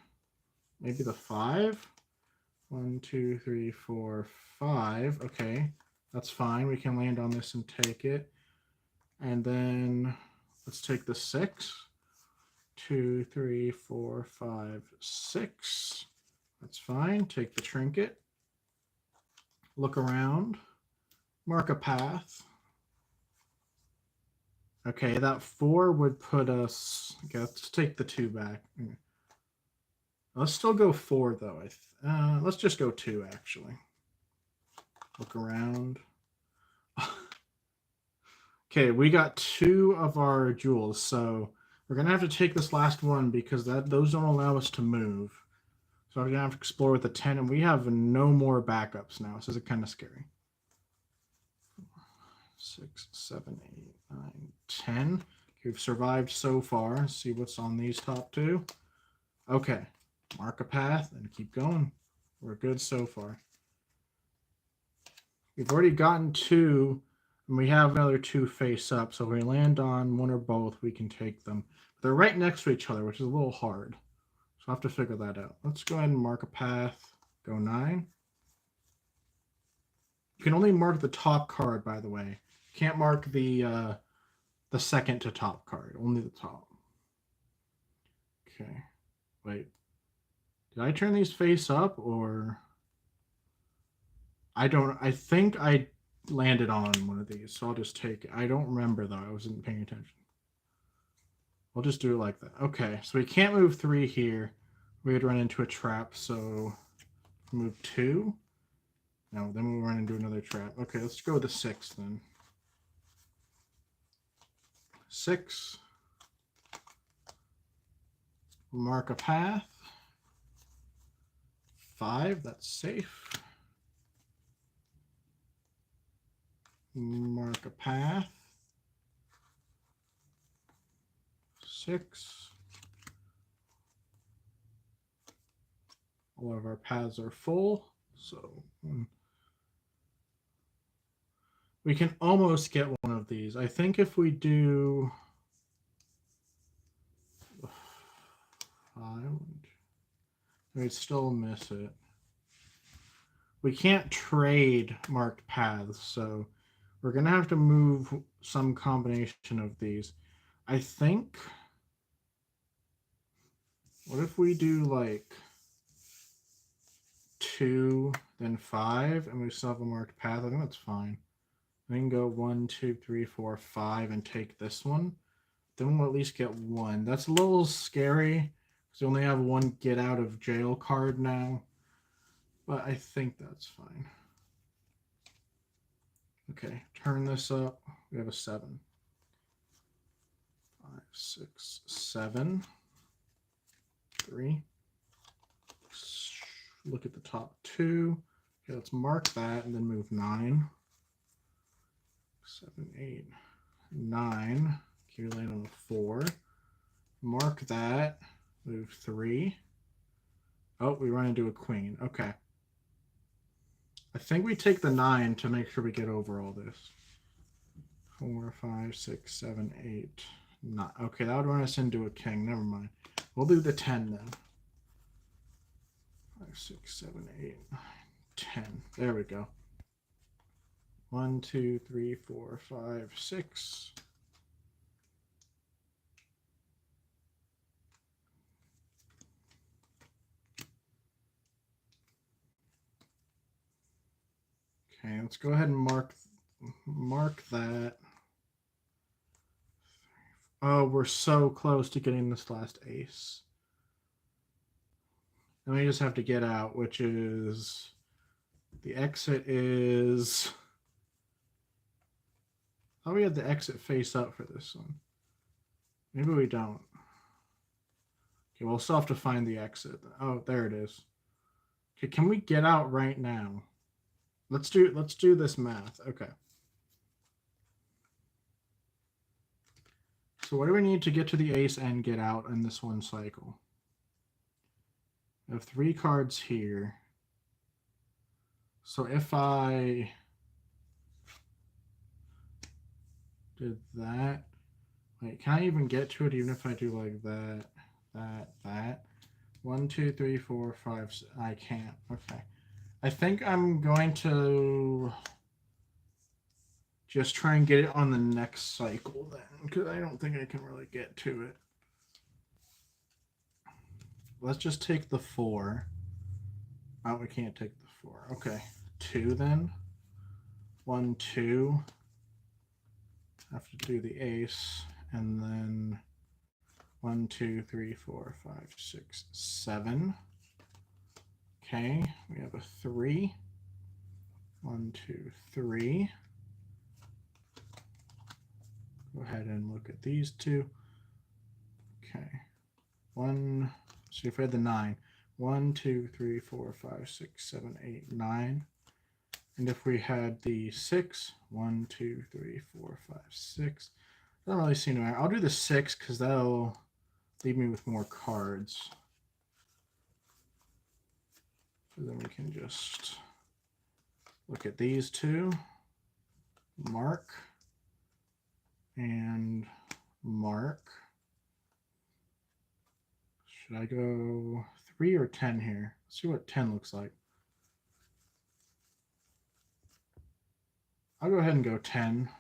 Maybe the 5. 1, 2, 3, 4, 5. Okay, that's fine. We can land on this and take it. And then let's take the 6. 2, 3, 4, 5, 6. That's fine. Take the trinket. Look around. Mark a path. Okay, that 4 would put us... Okay, let's take the 2 back. Let's still go 4, though. Let's just go 2, actually. Look around. Okay, we got 2 of our jewels, so we're going to have to take this last one because those don't allow us to move. So we're going to have to explore with the 10, and we have no more backups now, so it's kind of scary. 6, 7, 8, 9, 10. Okay, we've survived so far. Let's see what's on these top 2. Okay, mark a path and keep going. We're good so far. We've already gotten 2, and we have another 2 face up, so if we land on one or both, we can take them. But they're right next to each other, which is a little hard. So I'll have to figure that out. Let's go ahead and mark a path. Go 9. You can only mark the top card, by the way. You can't mark the second to top card, only the top. Okay, wait. Did I turn these face up or? I think I landed on one of these, so I'll just take it. I don't remember though. I wasn't paying attention. We'll just do it like that. Okay, so we can't move 3 here. We'd run into a trap, so move 2. No, then we'll run into another trap. Okay, let's go with the 6 then. 6. Mark a path. 5, that's safe. Mark a path. 6. All of our paths are full, so we can almost get one of these. I think if we do 5, we'd still miss it. We can't trade marked paths, so we're going to have to move some combination of these. I think, what if we do like 2, then 5, and we still have a marked path? I think that's fine. We can go 1, 2, 3, 4, 5, and take this one. Then we'll at least get 1. That's a little scary, because we only have 1 get out of jail card now. But I think that's fine. Okay, turn this up. We have a 7. 5, 6, 7. 3. Look at the top 2. Okay, let's mark that and then move 9. 7, 8, 9. Okay, we land on a 4. Mark that. Move 3. Oh, we run into a queen. Okay. I think we take the 9 to make sure we get over all this. 4, 5, 6, 7, 8, 9. Okay, that would run us into a king. Never mind. We'll do the 10 then. 5, 6, 7, 8, 9, 10. There we go. 1, 2, 3, 4, 5, 6. Okay, let's go ahead and mark that. Oh, we're so close to getting this last ace. And we just have to get out, which is the exit is. Oh, we had the exit face up for this one. Maybe we don't. Okay, we'll still have to find the exit. Oh, there it is. Okay, can we get out right now? Let's do this math. Okay. So what do we need to get to the ace and get out in this one cycle? I have 3 cards here. So if I did that, wait, can I even get to it even if I do like that, that? 1, 2, 3, 4, 5, 6. I can't. Okay. I think I'm going to just try and get it on the next cycle then, because I don't think I can really get to it. Let's just take the 4. Oh, we can't take the 4. Okay. 2 then. 1, 2. Have to do the ace, and then 1, 2, 3, 4, 5, 6, 7. Okay, we have a 3. 1, 2, 3. Go ahead and look at these 2. Okay. 1, see if we had the 9. 1, 2, 3, 4, 5, 6, 7, 8, 9. And if we had the 6, 1, 2, 3, 4, 5, 6. Doesn't really seem to matter. I'll do the 6 because that'll leave me with more cards. So then we can just look at these 2. Mark. And mark. Should I go 3 or 10 here? Let's see what 10 looks like. I'll go ahead and go 10.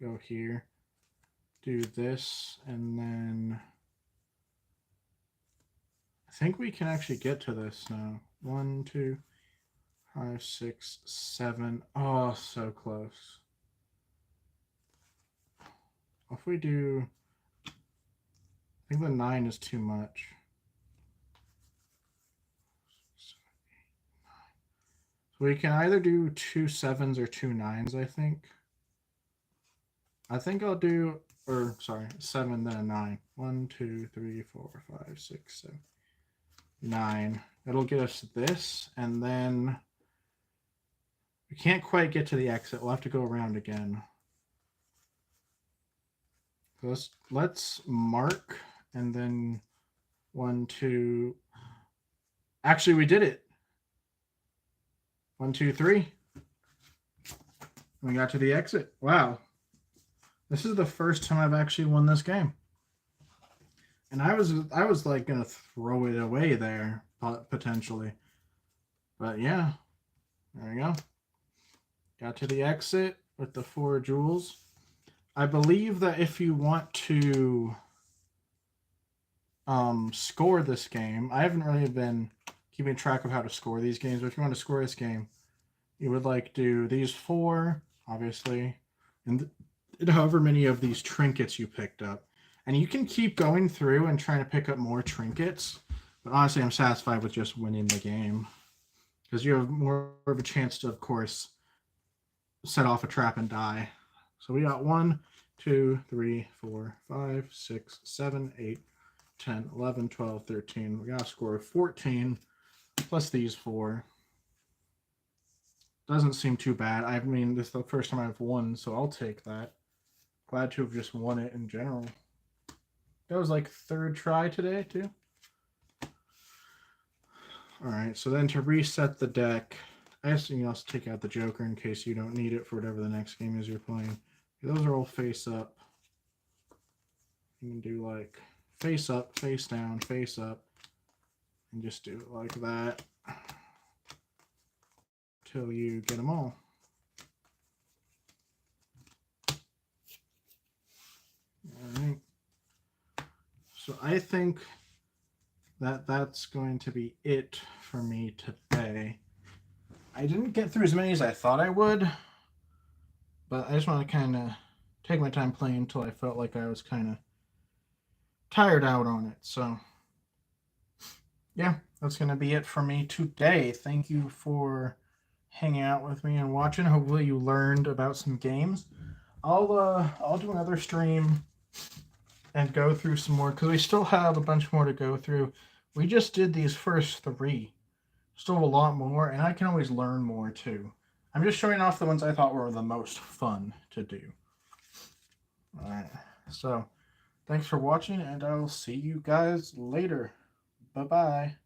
Go here. Do this, and then I think we can actually get to this now. 1, 2. 5, 6, 7. Oh, so close. If we do, I think the 9 is too much. 7, 8, 9. So we can either do 2 7s or 2 9s, I think. I think I'll do, or sorry, 7, then a 9. 1, 2, 3, 4, 5, 6, 7, 9. It'll get us this, and then we can't quite get to the exit. We'll have to go around again. So let's mark, and then 1, 2. Actually, we did it. 1, 2, 3. We got to the exit. Wow. This is the first time I've actually won this game. And I was like gonna throw it away there, potentially. But yeah. There we go. Got to the exit with the 4 jewels. I believe that if you want to score this game, I haven't really been keeping track of how to score these games, but if you want to score this game, you would like do these 4, obviously, and however many of these trinkets you picked up. And you can keep going through and trying to pick up more trinkets, but honestly, I'm satisfied with just winning the game because you have more of a chance to, of course, set off a trap and die. So we got 1, 2, 3, 4, 5, 6, 7, 8, 10, 11, 12, 13. We got a score of 14 plus these 4. Doesn't seem too bad. I mean, this is the first time I've won, so I'll take that. Glad to have just won it in general. That was like 3rd try today, too. Alright, so then to reset the deck, I guess you can also take out the Joker in case you don't need it for whatever the next game is you're playing. Those are all face up. You can do like face up, face down, face up, and just do it like that till you get them all. Alright. So I think that that's going to be it for me today. I didn't get through as many as I thought I would, but I just want to kind of take my time playing until I felt like I was kind of tired out on it. So yeah, that's going to be it for me today. Thank you for hanging out with me and watching. Hopefully you learned about some games. I'll do another stream and go through some more because we still have a bunch more to go through. We just did these first 3. Still a lot more, and I can always learn more too. I'm just showing off the ones I thought were the most fun to do. Alright, so thanks for watching, and I'll see you guys later. Bye-bye.